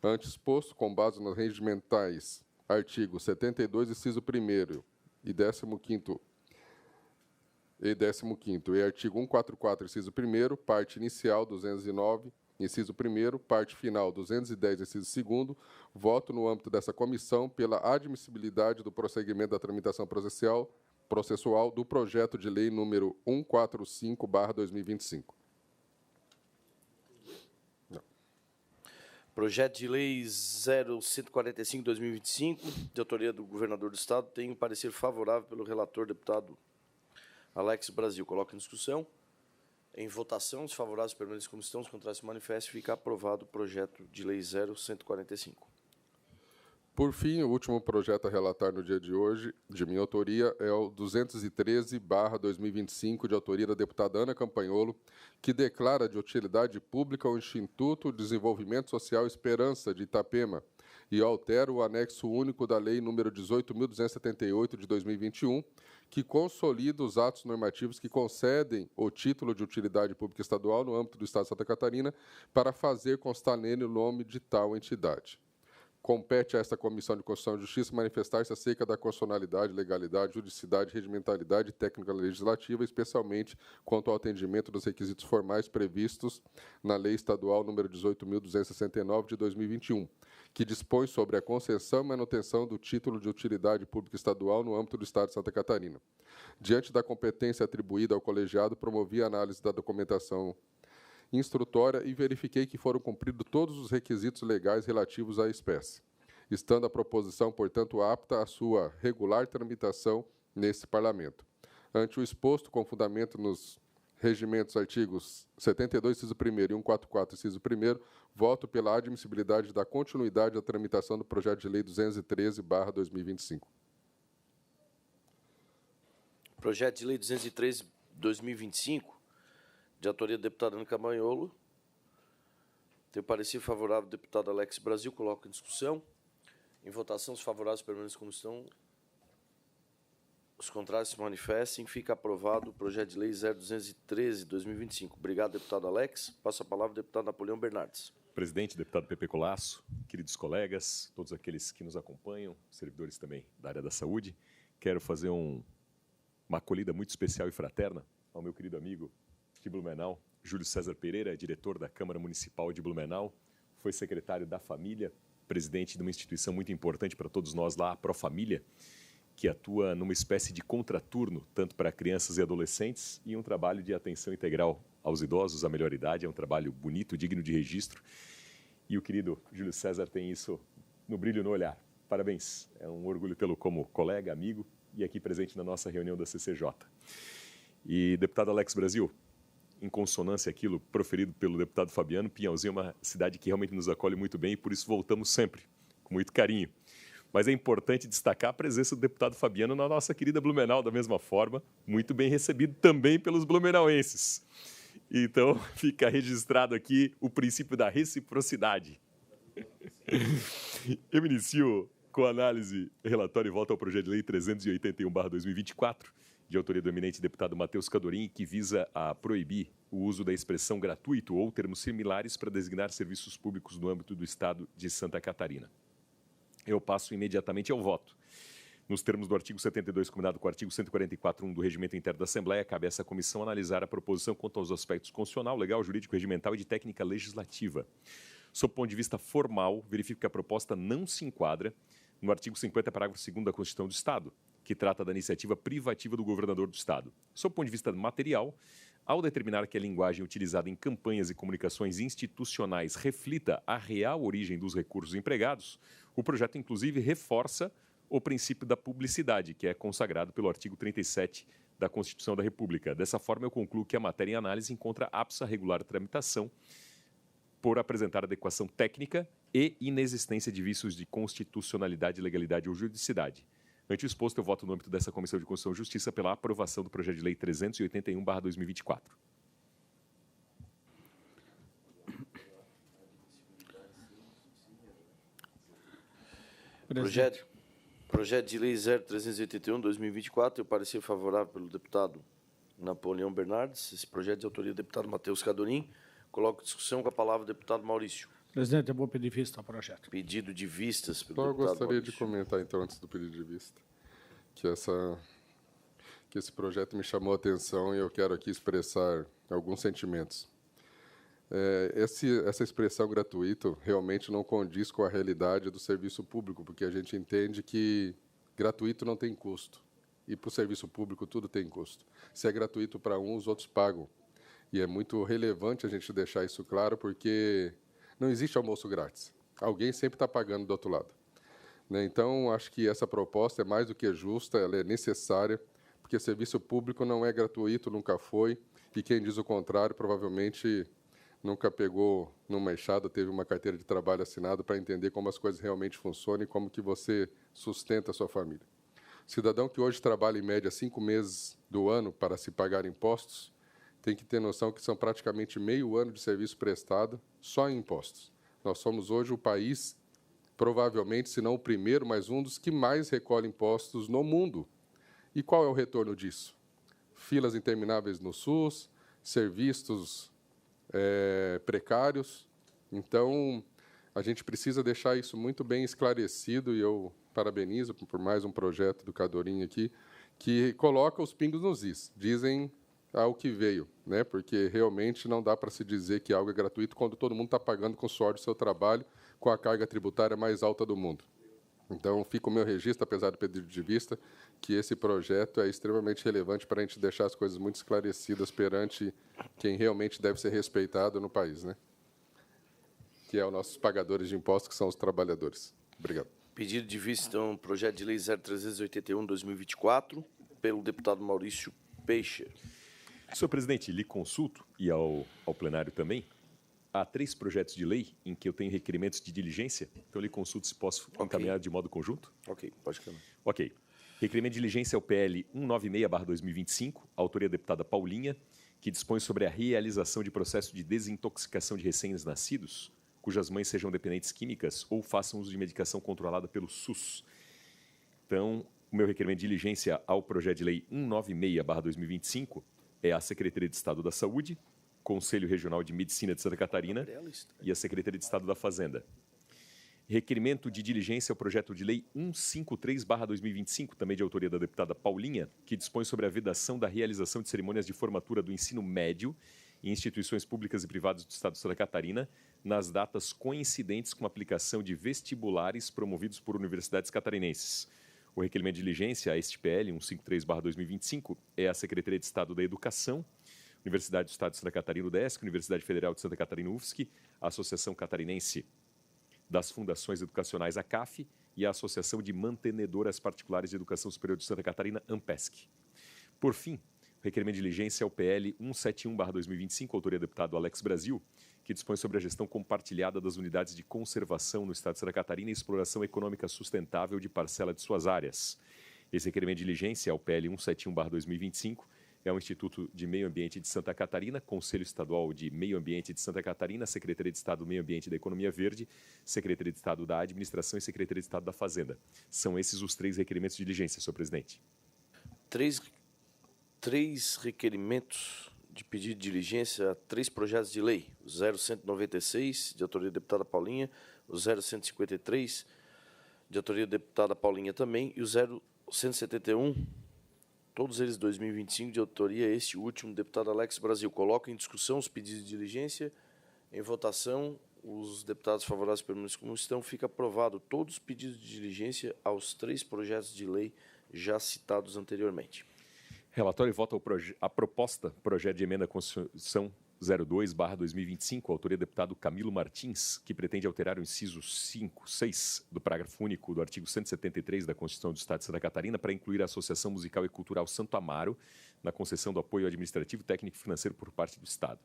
Antes exposto, com base nas regimentais artigo 72, inciso 1º e 15º, e artigo 144, inciso 1º, parte inicial 209, inciso 1º, parte final 210, inciso 2º, voto no âmbito dessa comissão pela admissibilidade do prosseguimento da tramitação processual do projeto de lei número 145/2025.
Projeto de lei 0145/2025, de autoria do governador do Estado, tem o parecer favorável pelo relator, deputado Alex Brasil. Coloca em discussão. Em votação, os favoráveis permanecem como estão, os contrários se manifestam. Fica aprovado o projeto de lei 0145.
Por fim, o último projeto a relatar no dia de hoje, de minha autoria, é o 213/2025, de autoria da deputada Ana Campanholo, que declara de utilidade pública o Instituto de Desenvolvimento Social Esperança de Itapema e altera o anexo único da Lei nº 18.278, de 2021, que consolida os atos normativos que concedem o título de utilidade pública estadual no âmbito do Estado de Santa Catarina para fazer constar nele o nome de tal entidade. compete a esta Comissão de Constituição e Justiça manifestar-se acerca da constitucionalidade, legalidade, juridicidade, regimentalidade e técnica legislativa, especialmente quanto ao atendimento dos requisitos formais previstos na Lei Estadual nº 18.269, de 2021, que dispõe sobre a concessão e manutenção do título de utilidade pública estadual no âmbito do Estado de Santa Catarina. Diante da competência atribuída ao colegiado, promovi a análise da documentação instrutória e verifiquei que foram cumpridos todos os requisitos legais relativos à espécie, estando a proposição, portanto, apta à sua regular tramitação nesse Parlamento. Ante o exposto, com fundamento nos regimentos artigos 72, inciso 1º e 144, inciso 1º, voto pela admissibilidade da continuidade da tramitação do projeto de lei 213/2025.
Projeto de lei 213/2025, de autoria do deputado Ana Camanholo. Tem parecer favorável do deputado Alex Brasil. Coloco em discussão. Em votação, os favoráveis permaneçam como estão. Os contrários se manifestem. Fica aprovado o projeto de lei 0213/2025. Obrigado, deputado Alex. Passo a palavra ao deputado Napoleão Bernardes.
Presidente, deputado Pepe Colasso, queridos colegas, todos aqueles que nos acompanham, servidores também da área da saúde, quero fazer uma acolhida muito especial e fraterna ao meu querido amigo de Blumenau, Júlio César Pereira, diretor da Câmara Municipal de Blumenau, foi secretário da Família, presidente de uma instituição muito importante para todos nós lá, a Profamília, que atua numa espécie de contraturno, tanto para crianças e adolescentes, e um trabalho de atenção integral aos idosos, à melhor idade. É um trabalho bonito, digno de registro. E o querido Júlio César tem isso no brilho no olhar. Parabéns. É um orgulho tê-lo como colega, amigo e aqui presente na nossa reunião da CCJ. E, deputado Alex Brasil, em consonância àquilo proferido pelo deputado Fabiano, Pinhalzinho é uma cidade que realmente nos acolhe muito bem e por isso voltamos sempre, com muito carinho. Mas é importante destacar a presença do deputado Fabiano na nossa querida Blumenau, da mesma forma, muito bem recebido também pelos blumenauenses. Então, fica registrado aqui o princípio da reciprocidade. Eu inicio com a análise, relatório e volta ao projeto de lei 381/2024, de autoria do eminente deputado Matheus Cadorim, que visa a proibir o uso da expressão gratuito ou termos similares para designar serviços públicos no âmbito do Estado de Santa Catarina. Eu passo imediatamente ao voto. Nos termos do artigo 72, combinado com o artigo 144.1 do Regimento Interno da Assembleia, cabe a essa comissão analisar a proposição quanto aos aspectos constitucional, legal, jurídico, regimental e de técnica legislativa. Sob o ponto de vista formal, verifico que a proposta não se enquadra no artigo 50, parágrafo 2º da Constituição do Estado, que trata da iniciativa privativa do governador do Estado. Sob o ponto de vista material, ao determinar que a linguagem utilizada em campanhas e comunicações institucionais reflita a real origem dos recursos empregados, o projeto, inclusive, reforça o princípio da publicidade, que é consagrado pelo artigo 37 da Constituição da República. Dessa forma, eu concluo que a matéria em análise encontra apta a regular tramitação por apresentar adequação técnica e inexistência de vícios de constitucionalidade, legalidade ou juridicidade. Ante o exposto, eu voto no âmbito dessa Comissão de Constituição e Justiça pela aprovação do projeto de lei 381/2024.
Projeto de lei 0381/2024, eu parecer favorável pelo deputado Napoleão Bernardes. Esse projeto é de autoria do deputado Matheus Cadorim. Coloco em discussão com a palavra o deputado Maurício.
Presidente, eu vou pedir vista ao projeto.
Pedido de vistas pelo
Eu
deputado
gostaria
Maurício.
de comentar, então, antes do pedido de vista, que esse projeto me chamou a atenção e eu quero aqui expressar alguns sentimentos. Essa expressão gratuito realmente não condiz com a realidade do serviço público, porque a gente entende que gratuito não tem custo. E para o serviço público tudo tem custo. Se é gratuito para um, os outros pagam. E é muito relevante a gente deixar isso claro, porque não existe almoço grátis. Alguém sempre está pagando do outro lado. Então, acho que essa proposta é mais do que justa, ela é necessária, porque serviço público não é gratuito, nunca foi, e quem diz o contrário provavelmente nunca pegou numa enxada, teve uma carteira de trabalho assinada para entender como as coisas realmente funcionam e como que você sustenta a sua família. Cidadão que hoje trabalha em média 5 meses do ano para se pagar impostos, tem que ter noção que são praticamente meio ano de serviço prestado só em impostos. Nós somos hoje o país, provavelmente, se não o primeiro, mas um dos que mais recolhe impostos no mundo. E qual é o retorno disso? Filas intermináveis no SUS, serviços precários. Então, a gente precisa deixar isso muito bem esclarecido, e eu parabenizo por mais um projeto do Cadorim aqui, que coloca os pingos nos is, dizem ao que veio, né? Porque realmente não dá para se dizer que algo é gratuito quando todo mundo está pagando com o suor do seu trabalho, com a carga tributária mais alta do mundo. Então, fica o meu registro, apesar do pedido de vista, que esse projeto é extremamente relevante para a gente deixar as coisas muito esclarecidas perante quem realmente deve ser respeitado no país, né? Que é os nossos pagadores de impostos, que são os trabalhadores. Obrigado.
Pedido de vista, então, projeto de lei 0381/2024, pelo deputado Maurício Peixer.
Senhor presidente, lhe consulto, e ao plenário também, há 3 projetos de lei em que eu tenho requerimentos de diligência, então lhe consulto se posso encaminhar de modo conjunto.
Ok, pode caminhar.
Ok. Requerimento de diligência é o PL 196/2025, autoria da deputada Paulinha, que dispõe sobre a realização de processo de desintoxicação de recém-nascidos, cujas mães sejam dependentes químicas ou façam uso de medicação controlada pelo SUS. Então, o meu requerimento de diligência ao projeto de lei 196/2025 é a Secretaria de Estado da Saúde, Conselho Regional de Medicina de Santa Catarina e a Secretaria de Estado da Fazenda. Requerimento de diligência ao projeto de lei 153/2025, também de autoria da deputada Paulinha, que dispõe sobre a vedação da realização de cerimônias de formatura do ensino médio em instituições públicas e privadas do Estado de Santa Catarina, nas datas coincidentes com a aplicação de vestibulares promovidos por universidades catarinenses. O requerimento de diligência a este PL 153/2025 é a Secretaria de Estado da Educação, Universidade do Estado de Santa Catarina, UDESC, Universidade Federal de Santa Catarina, UFSC, a Associação Catarinense das Fundações Educacionais, ACAF, e a Associação de Mantenedoras Particulares de Educação Superior de Santa Catarina, AMPESC. Por fim, o requerimento de diligência é o PL 171/2025, autoria do deputado Alex Brasil, que dispõe sobre a gestão compartilhada das unidades de conservação no Estado de Santa Catarina e exploração econômica sustentável de parcela de suas áreas. Esse requerimento de diligência é o PL 171/2025, é o Instituto de Meio Ambiente de Santa Catarina, Conselho Estadual de Meio Ambiente de Santa Catarina, Secretaria de Estado do Meio Ambiente e da Economia Verde, Secretaria de Estado da Administração e Secretaria de Estado da Fazenda. São esses os 3 requerimentos de diligência, senhor presidente.
Três requerimentos de pedido de diligência a 3 projetos de lei. O 0196, de autoria da deputada Paulinha, o 0153, de autoria da deputada Paulinha também, e o 0171, todos eles 2025, de autoria este último, deputado Alex Brasil. Coloco em discussão os pedidos de diligência. Em votação, os deputados favoráveis permanecem como estão. Fica aprovado todos os pedidos de diligência aos 3 projetos de lei já citados anteriormente.
Relatório e voto a proposta, projeto de emenda à Constituição 02/2025, autoria do deputado Camilo Martins, que pretende alterar o inciso 6 do parágrafo único do artigo 173 da Constituição do Estado de Santa Catarina para incluir a Associação Musical e Cultural Santo Amaro na concessão do apoio administrativo, técnico e financeiro por parte do Estado.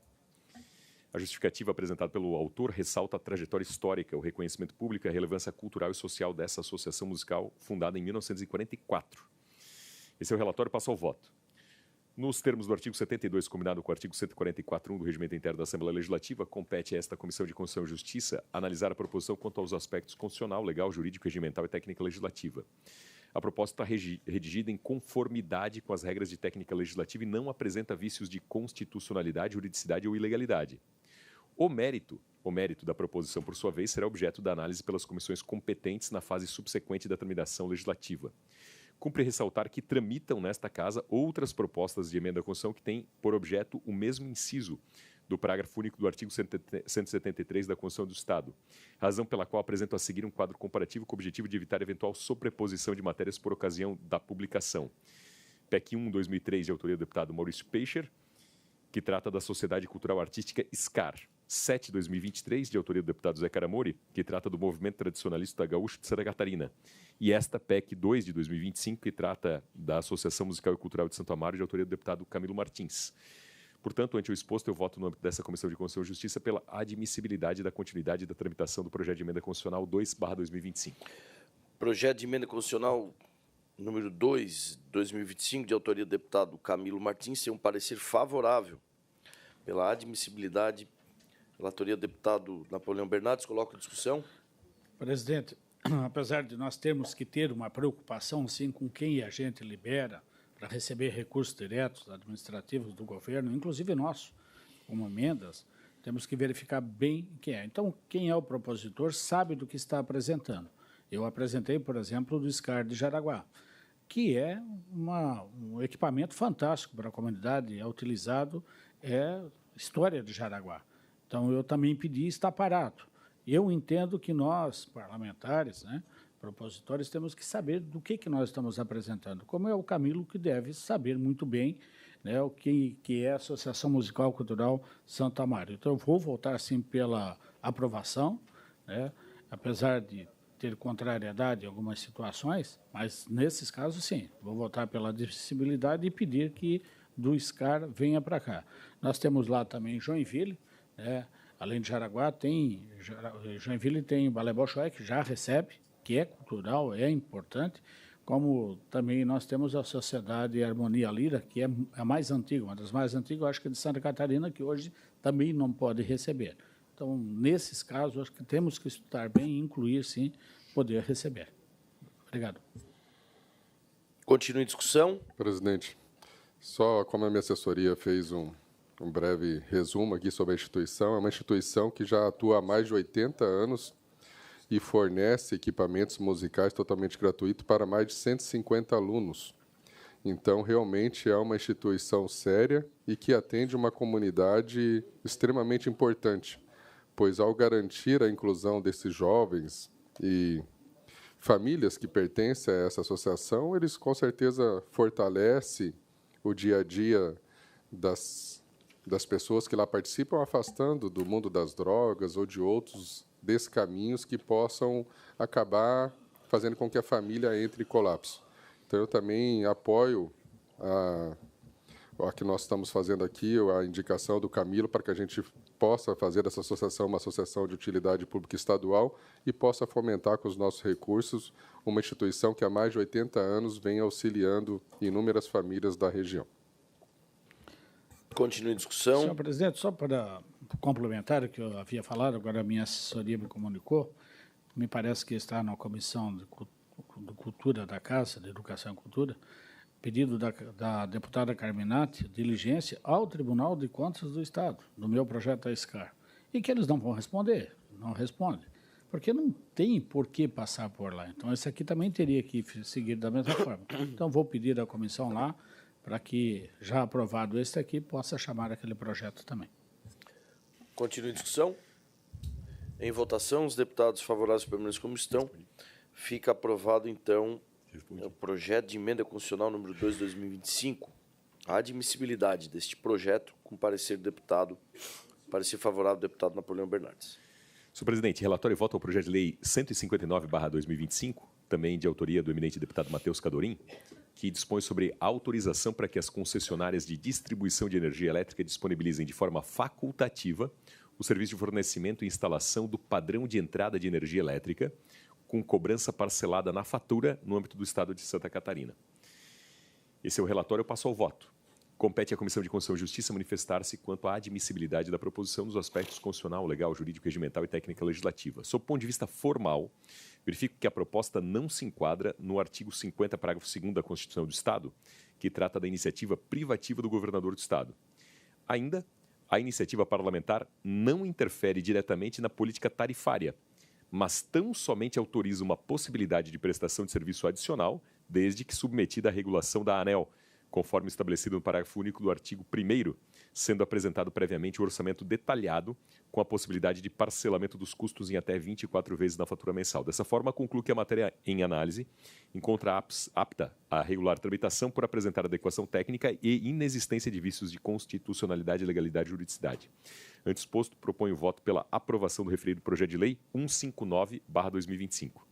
A justificativa apresentada pelo autor ressalta a trajetória histórica, o reconhecimento público e a relevância cultural e social dessa associação musical fundada em 1944. Esse é o relatório, passa ao voto. Nos termos do artigo 72, combinado com o artigo 144.1 do Regimento Interno da Assembleia Legislativa, compete a esta Comissão de Constituição e Justiça analisar a proposição quanto aos aspectos constitucional, legal, jurídico, regimental e técnica legislativa. A proposta está redigida em conformidade com as regras de técnica legislativa e não apresenta vícios de constitucionalidade, juridicidade ou ilegalidade. O mérito da proposição, por sua vez, será objeto da análise pelas comissões competentes na fase subsequente da tramitação legislativa. Cumpre ressaltar que tramitam nesta Casa outras propostas de emenda à Constituição que têm por objeto o mesmo inciso do parágrafo único do artigo 173 da Constituição do Estado, razão pela qual apresento a seguir um quadro comparativo com o objetivo de evitar eventual sobreposição de matérias por ocasião da publicação. PEC 1/2003, de autoria do deputado Maurício Peixer, que trata da Sociedade Cultural Artística SCAR. 7/2023, de autoria do deputado Zé Caramori, que trata do Movimento Tradicionalista Gaúcho de Santa Catarina. E esta PEC 2 de 2025, que trata da Associação Musical e Cultural de Santo Amaro, de autoria do deputado Camilo Martins. Portanto, ante o exposto, eu voto no âmbito dessa Comissão de Constituição e Justiça pela admissibilidade da continuidade da tramitação do projeto de emenda constitucional 2/2025.
Projeto de emenda constitucional número 2, 2025, de autoria do deputado Camilo Martins, tem um parecer favorável pela admissibilidade. Relatoria do deputado Napoleão Bernardes. Coloco em discussão.
Presidente, apesar de nós termos que ter uma preocupação, sim, com quem a gente libera para receber recursos diretos administrativos do governo, inclusive nosso, como emendas, temos que verificar bem quem é. Então, quem é o propositor sabe do que está apresentando. Eu apresentei, por exemplo, o do SCAR de Jaraguá, que é um equipamento fantástico para a comunidade, é utilizado, é história de Jaraguá. Então, eu também pedi estar parado. Eu entendo que nós, parlamentares, né, propositores, temos que saber do que nós estamos apresentando, como é o Camilo que deve saber muito bem, né, o que é a Associação Musical Cultural Santo Amaro. Então, eu vou votar, sim, pela aprovação, né, apesar de ter contrariedade em algumas situações, mas, nesses casos, sim, vou votar pela admissibilidade e pedir que do SCAR venha para cá. Nós temos lá também Joinville, né, além de Jaraguá, Joinville tem o Balé Bolshoi, que já recebe, que é cultural, é importante, como também nós temos a Sociedade Harmonia Lira, que é a mais antiga, uma das mais antigas, acho que é de Santa Catarina, que hoje também não pode receber. Então, nesses casos, acho que temos que estudar bem e incluir, sim, poder receber. Obrigado.
Continua em discussão.
Presidente, só como a minha assessoria fez um breve resumo aqui sobre a instituição, é uma instituição que já atua há mais de 80 anos e fornece equipamentos musicais totalmente gratuitos para mais de 150 alunos. Então, realmente é uma instituição séria e que atende uma comunidade extremamente importante, pois, ao garantir a inclusão desses jovens e famílias que pertencem a essa associação, eles, com certeza, fortalecem o dia a dia das pessoas que lá participam, afastando do mundo das drogas ou de outros descaminhos que possam acabar fazendo com que a família entre em colapso. Então, eu também apoio a que nós estamos fazendo aqui, a indicação do Camilo, para que a gente possa fazer dessa associação uma associação de utilidade pública estadual e possa fomentar com os nossos recursos uma instituição que há mais de 80 anos vem auxiliando inúmeras famílias da região.
Continua em discussão.
Senhor presidente, só para complementar o que eu havia falado, agora a minha assessoria me comunicou, me parece que está na Comissão de Cultura da Casa, de Educação e Cultura, pedido da deputada Carminati, diligência ao Tribunal de Contas do Estado, do meu projeto da SCAR, e que eles não vão responder, não respondem, porque não tem por que passar por lá. Então, esse aqui também teria que seguir da mesma forma. Então, vou pedir à comissão lá, para que, já aprovado este aqui, possa chamar aquele projeto também.
Continua em discussão. Em votação, os deputados favoráveis permanecem como estão. Fica aprovado, então, o projeto de emenda constitucional número 2 de 2025. A admissibilidade deste projeto com parecer favorável do deputado Napoleão Bernardes.
Senhor presidente, relatório e voto ao projeto de lei 159/2025, também de autoria do eminente deputado Matheus Cadorim, que dispõe sobre autorização para que as concessionárias de distribuição de energia elétrica disponibilizem de forma facultativa o serviço de fornecimento e instalação do padrão de entrada de energia elétrica, com cobrança parcelada na fatura no âmbito do Estado de Santa Catarina. Esse é o relatório, eu passo ao voto. Compete à Comissão de Constituição e Justiça manifestar-se quanto à admissibilidade da proposição nos aspectos constitucional, legal, jurídico, regimental e técnica legislativa. Sob o ponto de vista formal, verifico que a proposta não se enquadra no artigo 50, parágrafo 2º da Constituição do Estado, que trata da iniciativa privativa do governador do Estado. Ainda, a iniciativa parlamentar não interfere diretamente na política tarifária, mas tão somente autoriza uma possibilidade de prestação de serviço adicional, desde que submetida à regulação da ANEEL, conforme estabelecido no parágrafo único do artigo 1º, sendo apresentado previamente o orçamento detalhado com a possibilidade de parcelamento dos custos em até 24 vezes na fatura mensal. Dessa forma, concluo que a matéria em análise encontra apta a regular tramitação por apresentar adequação técnica e inexistência de vícios de constitucionalidade, legalidade e juridicidade. Antes exposto, proponho o voto pela aprovação do referido projeto de lei 159/2025.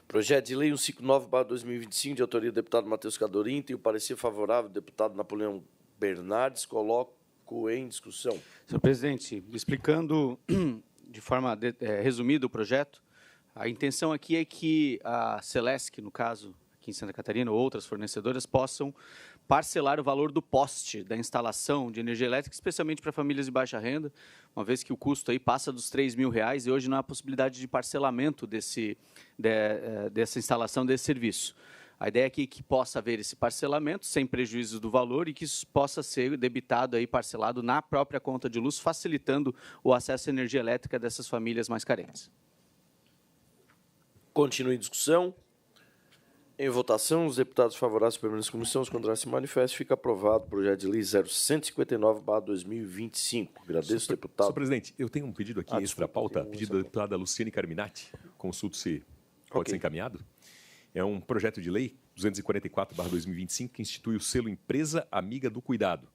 Projeto de lei 159/2025, de autoria do deputado Matheus Cadorim, tem o parecer favorável do deputado Napoleão Bernardes. Coloco em discussão.
Senhor presidente, explicando de forma resumida o projeto, a intenção aqui é que a Celesc, no caso, aqui em Santa Catarina, ou outras fornecedoras, possam parcelar o valor do poste da instalação de energia elétrica, especialmente para famílias de baixa renda, uma vez que o custo aí passa dos R$3.000 e hoje não há possibilidade de parcelamento dessa instalação desse serviço. A ideia aqui é que possa haver esse parcelamento sem prejuízo do valor e que isso possa ser debitado aí, parcelado na própria conta de luz, facilitando o acesso à energia elétrica dessas famílias mais carentes.
Continue em discussão. Em votação, os deputados favoráveis à permanência em comissão, os contrários se manifestam. Fica aprovado o projeto de lei 0159/2025. Agradeço, deputado.
Senhor presidente, eu tenho um pedido aqui extra pauta, pedido da deputada Luciane Carminati. Consulto se pode ser encaminhado. É um projeto de lei 244/2025 que institui o selo Empresa Amiga do Cuidado.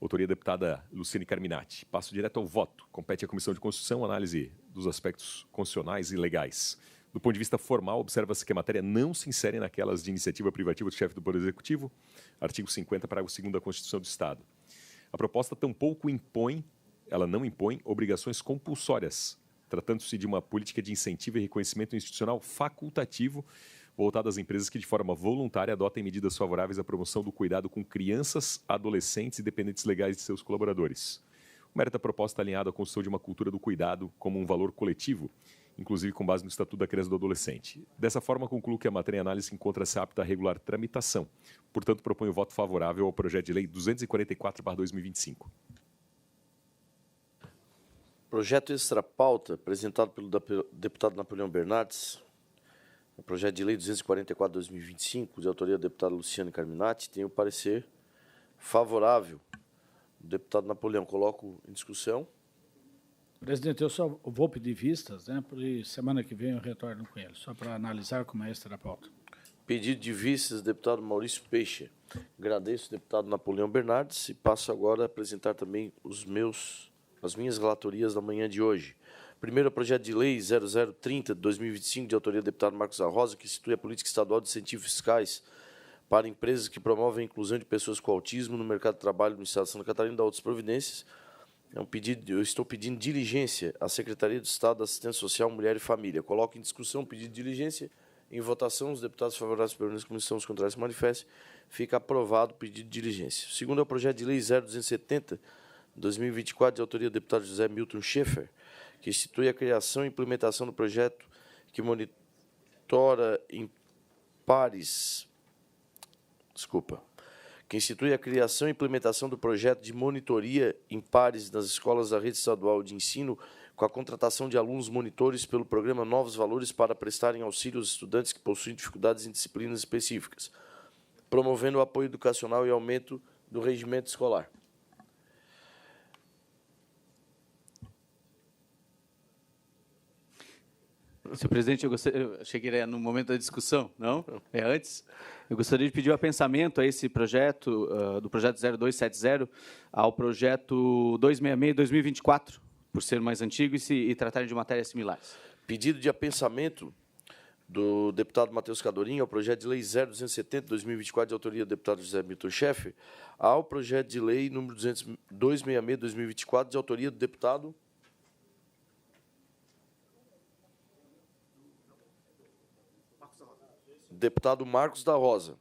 Autoria da deputada Luciane Carminati. Passo direto ao voto. Compete à Comissão de Constituição análise dos aspectos constitucionais e legais. Do ponto de vista formal, observa-se que a matéria não se insere naquelas de iniciativa privativa do chefe do Poder Executivo, artigo 50, parágrafo 2º da Constituição do Estado. A proposta tampouco impõe, ela não impõe, obrigações compulsórias, tratando-se de uma política de incentivo e reconhecimento institucional facultativo, voltada às empresas que, de forma voluntária, adotem medidas favoráveis à promoção do cuidado com crianças, adolescentes e dependentes legais de seus colaboradores. O mérito da proposta está alinhado à construção de uma cultura do cuidado como um valor coletivo, inclusive com base no Estatuto da Criança e do Adolescente. Dessa forma, concluo que a matéria em análise encontra-se apta a regular tramitação. Portanto, proponho o voto favorável ao projeto de lei 244/2025.
Projeto extra-pauta, apresentado pelo deputado Napoleão Bernardes. O projeto de lei 244/2025, de autoria da deputada Luciane Carminati, tem o parecer favorável do deputado Napoleão. Coloco em discussão.
Presidente, eu só vou pedir vistas, né? Porque semana que vem eu retorno com ele, só para analisar como é extra pauta.
Pedido de vistas, deputado Maurício Peixe. Agradeço, deputado Napoleão Bernardes, e passo agora a apresentar também as minhas relatorias da manhã de hoje. Primeiro, projeto de lei 0030 de 2025, de autoria do deputado Marcos da Rosa, que institui a política estadual de incentivos fiscais para empresas que promovem a inclusão de pessoas com autismo no mercado de trabalho no Estado de Santa Catarina e da outras providências. É um pedido, eu estou pedindo diligência à Secretaria de Estado da Assistência Social, Mulher e Família. Coloco em discussão o pedido de diligência. Em votação, os deputados favoráveis à permanência em comissão, os contrários se manifestem. Fica aprovado o pedido de diligência. O segundo é o projeto de lei 0270, 2024, de autoria do deputado José Milton Schaeffer, que institui a criação e implementação do projeto que monitora em pares... que institui a criação e implementação do projeto de monitoria em pares nas escolas da rede estadual de ensino, com a contratação de alunos monitores pelo programa Novos Valores para prestarem auxílio aos estudantes que possuem dificuldades em disciplinas específicas, promovendo o apoio educacional e aumento do rendimento escolar.
Senhor presidente, eu achei que era no momento da discussão, não? É antes? Eu gostaria de pedir o apensamento a esse projeto, do projeto 0270, ao projeto 266-2024, por ser mais antigo e tratarem de matérias similares.
Pedido de apensamento do deputado Matheus Cadorim ao projeto de lei 0270-2024, de autoria do deputado José Milton Schaeffer, ao projeto de lei número 266-2024, de autoria do deputado... Deputado Marcos da Rosa.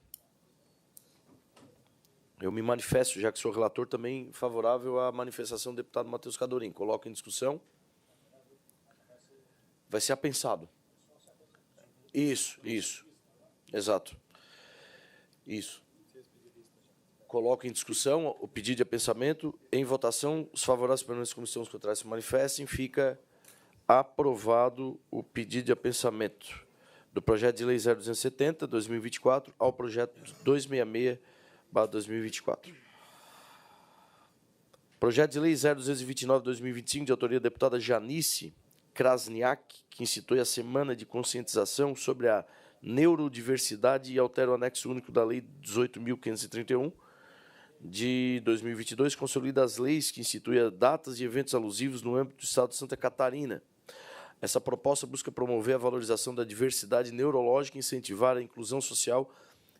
Eu me manifesto, já que sou relator, também favorável à manifestação do deputado Matheus Cadorim. Coloco em discussão. Vai ser apensado. Isso. Exato. Isso. Coloco em discussão o pedido de apensamento. Em votação, os favoráveis permanentes da comissão, os contrários se manifestem. Fica aprovado o pedido de apensamento do projeto de lei 0270, 2024, ao projeto 266/2024. Projeto de lei 0229, 2025, de autoria da deputada Janice Krasniak, que institui a Semana de Conscientização sobre a Neurodiversidade e altera o anexo único da Lei 18.531, de 2022, consolida as leis que instituem datas e eventos alusivos no âmbito do Estado de Santa Catarina. Essa proposta busca promover a valorização da diversidade neurológica e incentivar a inclusão social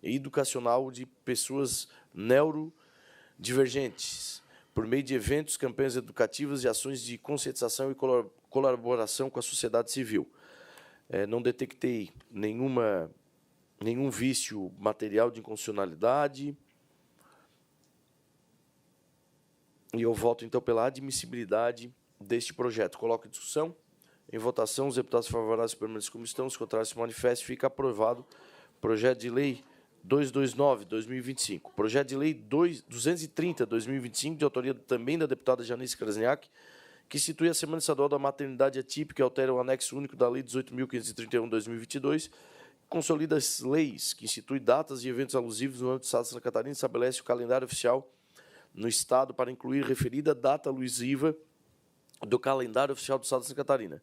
e educacional de pessoas neurodivergentes, por meio de eventos, campanhas educativas e ações de conscientização e colaboração com a sociedade civil. Não detectei nenhum vício material de inconstitucionalidade. E eu voto, então, pela admissibilidade deste projeto. Coloco em discussão. Em votação, os deputados favoráveis permanecem como estão, os contrários se manifestem. Fica aprovado o projeto de lei 229/2025. Projeto de Lei 230/2025, de autoria também da deputada Janice Krasniak, que institui a Semana Estadual da Maternidade Atípica e altera o anexo único da Lei 18.531/2022, consolida as leis que institui datas e eventos alusivos no âmbito do Estado de Santa Catarina e estabelece o calendário oficial no Estado para incluir referida data alusiva do calendário oficial do Estado de Santa Catarina.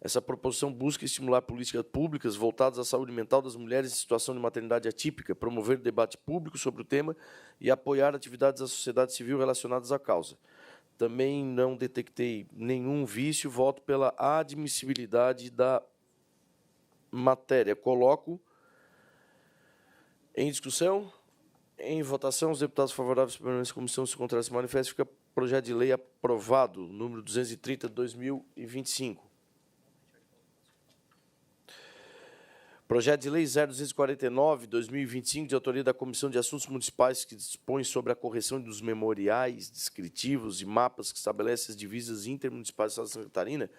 Essa proposição busca estimular políticas públicas voltadas à saúde mental das mulheres em situação de maternidade atípica, promover debate público sobre o tema e apoiar atividades da sociedade civil relacionadas à causa. Também não detectei nenhum vício, voto pela admissibilidade da matéria. Coloco em discussão, em votação, os deputados favoráveis para a comissão, se contrário se manifestam, fica projeto de lei aprovado, número 230/2025. Projeto de Lei 0249/2025, de autoria da Comissão de Assuntos Municipais, que dispõe sobre a correção dos memoriais descritivos e mapas que estabelece as divisas intermunicipais do Estado de Santa Catarina,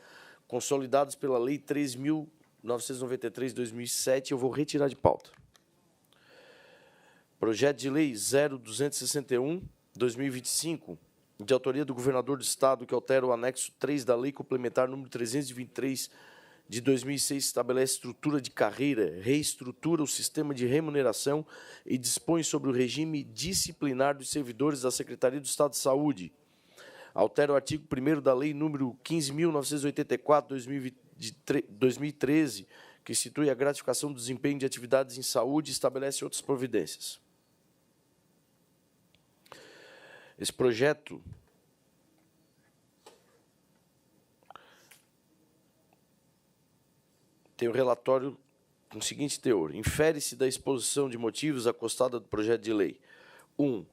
consolidados pela Lei 3.993/2007, eu vou retirar de pauta. Projeto de Lei 0261/2025, de autoria do Governador do Estado, que altera o anexo 3 da Lei Complementar número 323, de 2006, estabelece estrutura de carreira, reestrutura o sistema de remuneração e dispõe sobre o regime disciplinar dos servidores da Secretaria do Estado de Saúde. Altera o artigo 1º da Lei número 15.984/2013, que institui a gratificação do desempenho de atividades em saúde e estabelece outras providências. Esse projeto tem o relatório com o seguinte teor: infere-se da exposição de motivos acostada do projeto de lei. 1.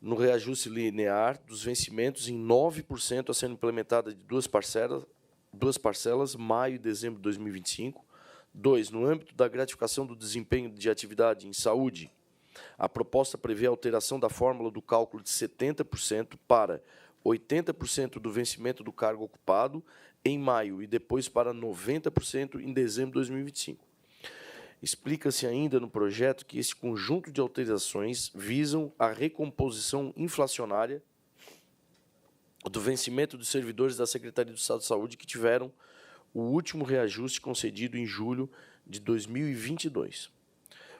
No reajuste linear dos vencimentos em 9% a sendo implementada de duas parcelas, maio e dezembro de 2025. 2. No âmbito da gratificação do desempenho de atividade em saúde, a proposta prevê a alteração da fórmula do cálculo de 70% para 80% do vencimento do cargo ocupado em maio e depois para 90% em dezembro de 2025. Explica-se ainda no projeto que esse conjunto de alterações visam a recomposição inflacionária do vencimento dos servidores da Secretaria do Estado de Saúde que tiveram o último reajuste concedido em julho de 2022.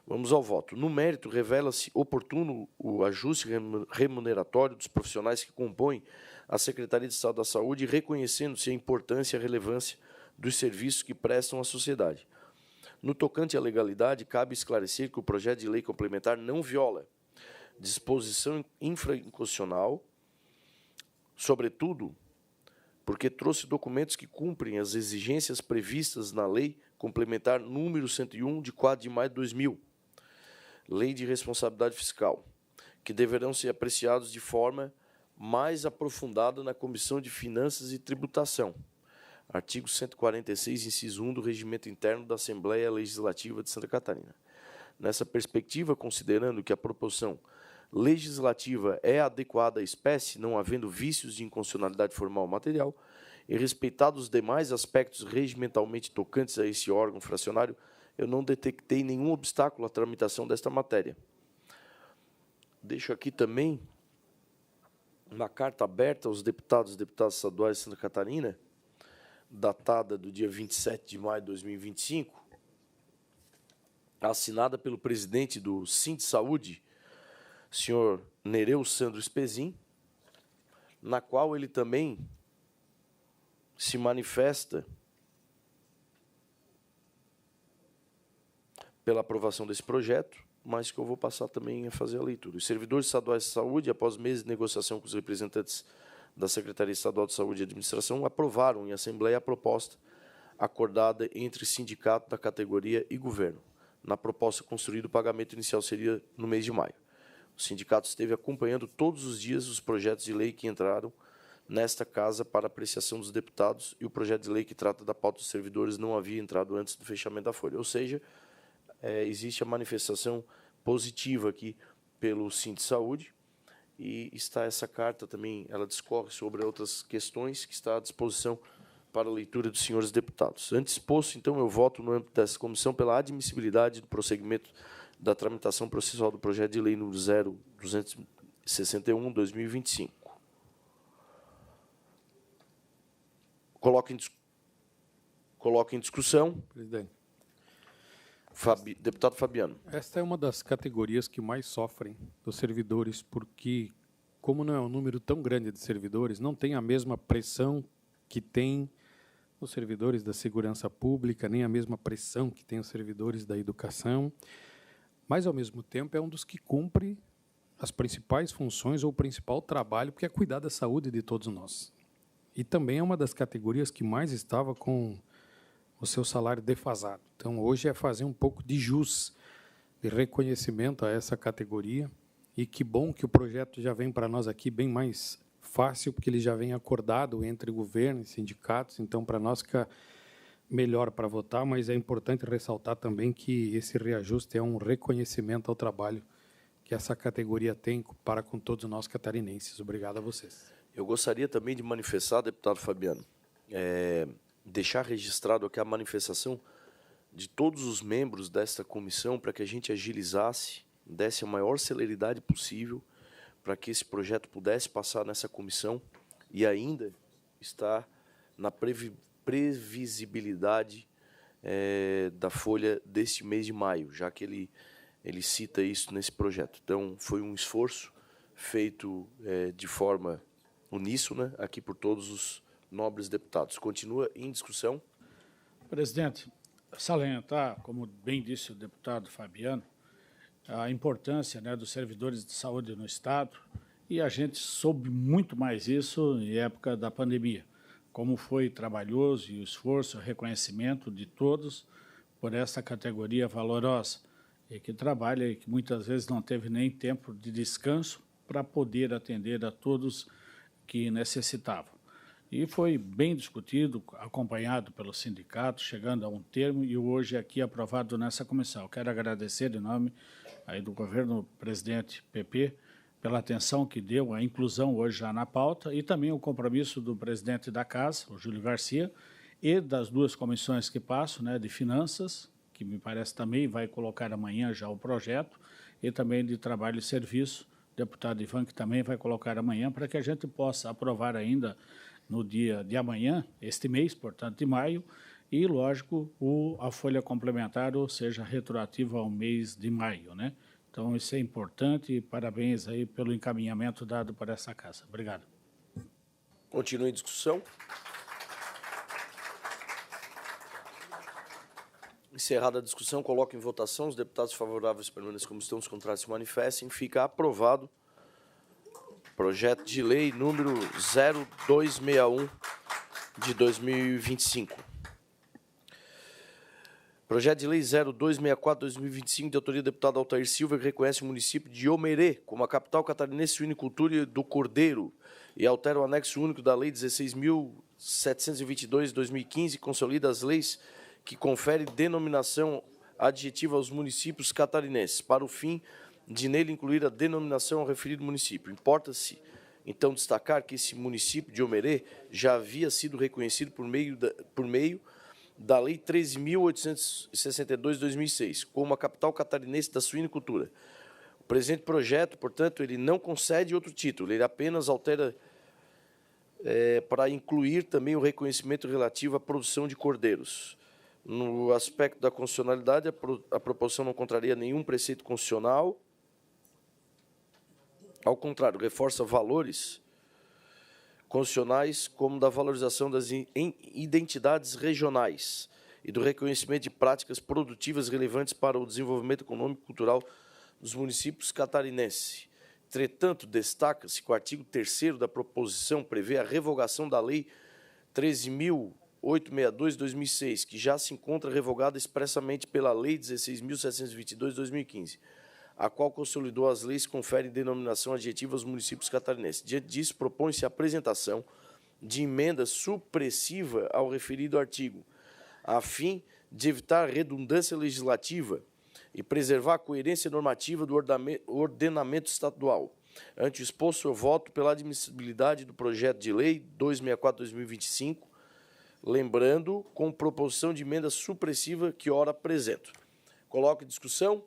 Vamos ao voto. No mérito, revela-se oportuno o ajuste remuneratório dos profissionais que compõem a Secretaria de Estado da Saúde, reconhecendo-se a importância e a relevância dos serviços que prestam à sociedade. No tocante à legalidade, cabe esclarecer que o projeto de lei complementar não viola disposição infraconstitucional, sobretudo porque trouxe documentos que cumprem as exigências previstas na Lei Complementar número 101, de 4 de maio de 2000, Lei de Responsabilidade Fiscal, que deverão ser apreciados de forma mais aprofundada na Comissão de Finanças e Tributação. Artigo 146, inciso 1 do Regimento Interno da Assembleia Legislativa de Santa Catarina. Nessa perspectiva, considerando que a proposição legislativa é adequada à espécie, não havendo vícios de inconstitucionalidade formal ou material, e respeitados os demais aspectos regimentalmente tocantes a esse órgão fracionário, eu não detectei nenhum obstáculo à tramitação desta matéria. Deixo aqui também uma carta aberta aos deputados e deputadas estaduais de Santa Catarina, datada do dia 27 de maio de 2025, assinada pelo presidente do Sindsaúde, senhor Nereu Sandro Spezin, na qual ele também se manifesta pela aprovação desse projeto, mas que eu vou passar também a fazer a leitura. Os servidores estaduais de saúde, após meses de negociação com os representantes da Secretaria Estadual de Saúde e Administração, aprovaram em assembleia a proposta acordada entre sindicato da categoria e governo. Na proposta construída, o pagamento inicial seria no mês de maio. O sindicato esteve acompanhando todos os dias os projetos de lei que entraram nesta casa para apreciação dos deputados, e o projeto de lei que trata da pauta dos servidores não havia entrado antes do fechamento da folha. Ou seja, existe a manifestação positiva aqui pelo Sindsaúde, e está essa carta também, ela discorre sobre outras questões que está à disposição para a leitura dos senhores deputados. Antes exposto, então, eu voto no âmbito dessa comissão pela admissibilidade do prosseguimento da tramitação processual do projeto de lei número 0261/2025. Coloco em discussão.
Presidente.
Deputado Fabiano.
Esta é uma das categorias que mais sofrem dos servidores, porque, como não é um número tão grande de servidores, não tem a mesma pressão que tem os servidores da segurança pública, nem a mesma pressão que tem os servidores da educação, mas, ao mesmo tempo, é um dos que cumpre as principais funções ou o principal trabalho, que é cuidar da saúde de todos nós. E também é uma das categorias que mais estava com o seu salário defasado. Então, hoje é fazer um pouco de jus, de reconhecimento a essa categoria, e que bom que o projeto já vem para nós aqui bem mais fácil, porque ele já vem acordado entre governo e sindicatos, então, para nós fica melhor para votar, mas é importante ressaltar também que esse reajuste é um reconhecimento ao trabalho que essa categoria tem para com todos nós catarinenses. Obrigado a vocês.
Eu gostaria também de manifestar, deputado Fabiano, deixar registrado aqui a manifestação de todos os membros desta comissão para que a gente agilizasse, desse a maior celeridade possível para que esse projeto pudesse passar nessa comissão e ainda estar na previsibilidade da folha deste mês de maio, já que ele cita isso nesse projeto. Então, foi um esforço feito de forma uníssona aqui por todos os nobres deputados. Continua em discussão.
Presidente, salientar, como bem disse o deputado Fabiano, a importância, né, dos servidores de saúde no Estado, e a gente soube muito mais isso em época da pandemia, como foi trabalhoso e o esforço, o reconhecimento de todos por essa categoria valorosa, e que trabalha e que muitas vezes não teve nem tempo de descanso para poder atender a todos que necessitavam. E foi bem discutido, acompanhado pelo sindicato, chegando a um termo e hoje aqui aprovado nessa comissão. Quero agradecer em nome aí do governo presidente PP pela atenção que deu à inclusão hoje já na pauta e também o compromisso do presidente da Casa, o Júlio Garcia, e das duas comissões que passam, né, de Finanças, que me parece também vai colocar amanhã já o projeto, e também de Trabalho e Serviço, deputado Ivan, que também vai colocar amanhã, para que a gente possa aprovar ainda no dia de amanhã, este mês, portanto, de maio, e, lógico, a folha complementar, ou seja, retroativa ao mês de maio, né? Então, isso é importante e parabéns aí pelo encaminhamento dado por essa casa. Obrigado.
Continua em discussão. Encerrada a discussão, coloco em votação. Os deputados favoráveis permaneçam como estão, os contrários se manifestem. Fica aprovado projeto de lei número 0261 de 2025. Projeto de lei 0264 de 2025, de autoria do deputado Altair Silva, que reconhece o município de Omerê como a capital catarinense de suinicultura do Cordeiro e altera o anexo único da lei 16.722 de 2015 e consolida as leis que confere denominação adjetiva aos municípios catarinenses, para o fim de nele incluir a denominação ao referido município. Importa-se, então, destacar que esse município de Omerê já havia sido reconhecido por meio da Lei 13.862 de 2006, como a capital catarinense da suinicultura. O presente projeto, portanto, ele não concede outro título, ele apenas altera para incluir também o reconhecimento relativo à produção de cordeiros. No aspecto da constitucionalidade, a proposição não contraria nenhum preceito constitucional. Ao contrário, reforça valores constitucionais, como da valorização das identidades regionais e do reconhecimento de práticas produtivas relevantes para o desenvolvimento econômico e cultural dos municípios catarinenses. Entretanto, destaca-se que o artigo 3º da proposição prevê a revogação da Lei 13.862 de 2006, que já se encontra revogada expressamente pela Lei 16.722 de 2015, a qual consolidou as leis que conferem denominação adjetiva aos municípios catarinenses. Diante disso, propõe-se a apresentação de emenda supressiva ao referido artigo, a fim de evitar redundância legislativa e preservar a coerência normativa do ordenamento estadual. Ante o exposto, eu voto pela admissibilidade do projeto de lei 264/2025, lembrando com proposição de emenda supressiva que ora apresento. Coloco em discussão.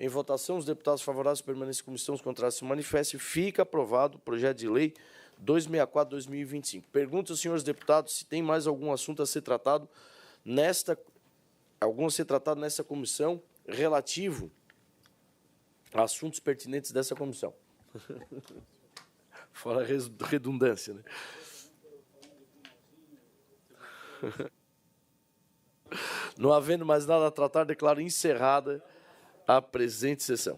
Em votação, os deputados favoráveis permanecem como estão, os contrários se manifestem. Fica aprovado o projeto de lei 264/2025. Pergunto aos senhores deputados se tem mais algum assunto a ser tratado nesta comissão relativo a assuntos pertinentes dessa comissão. Fora a redundância, né? Não havendo mais nada a tratar, declaro encerrada a presente sessão.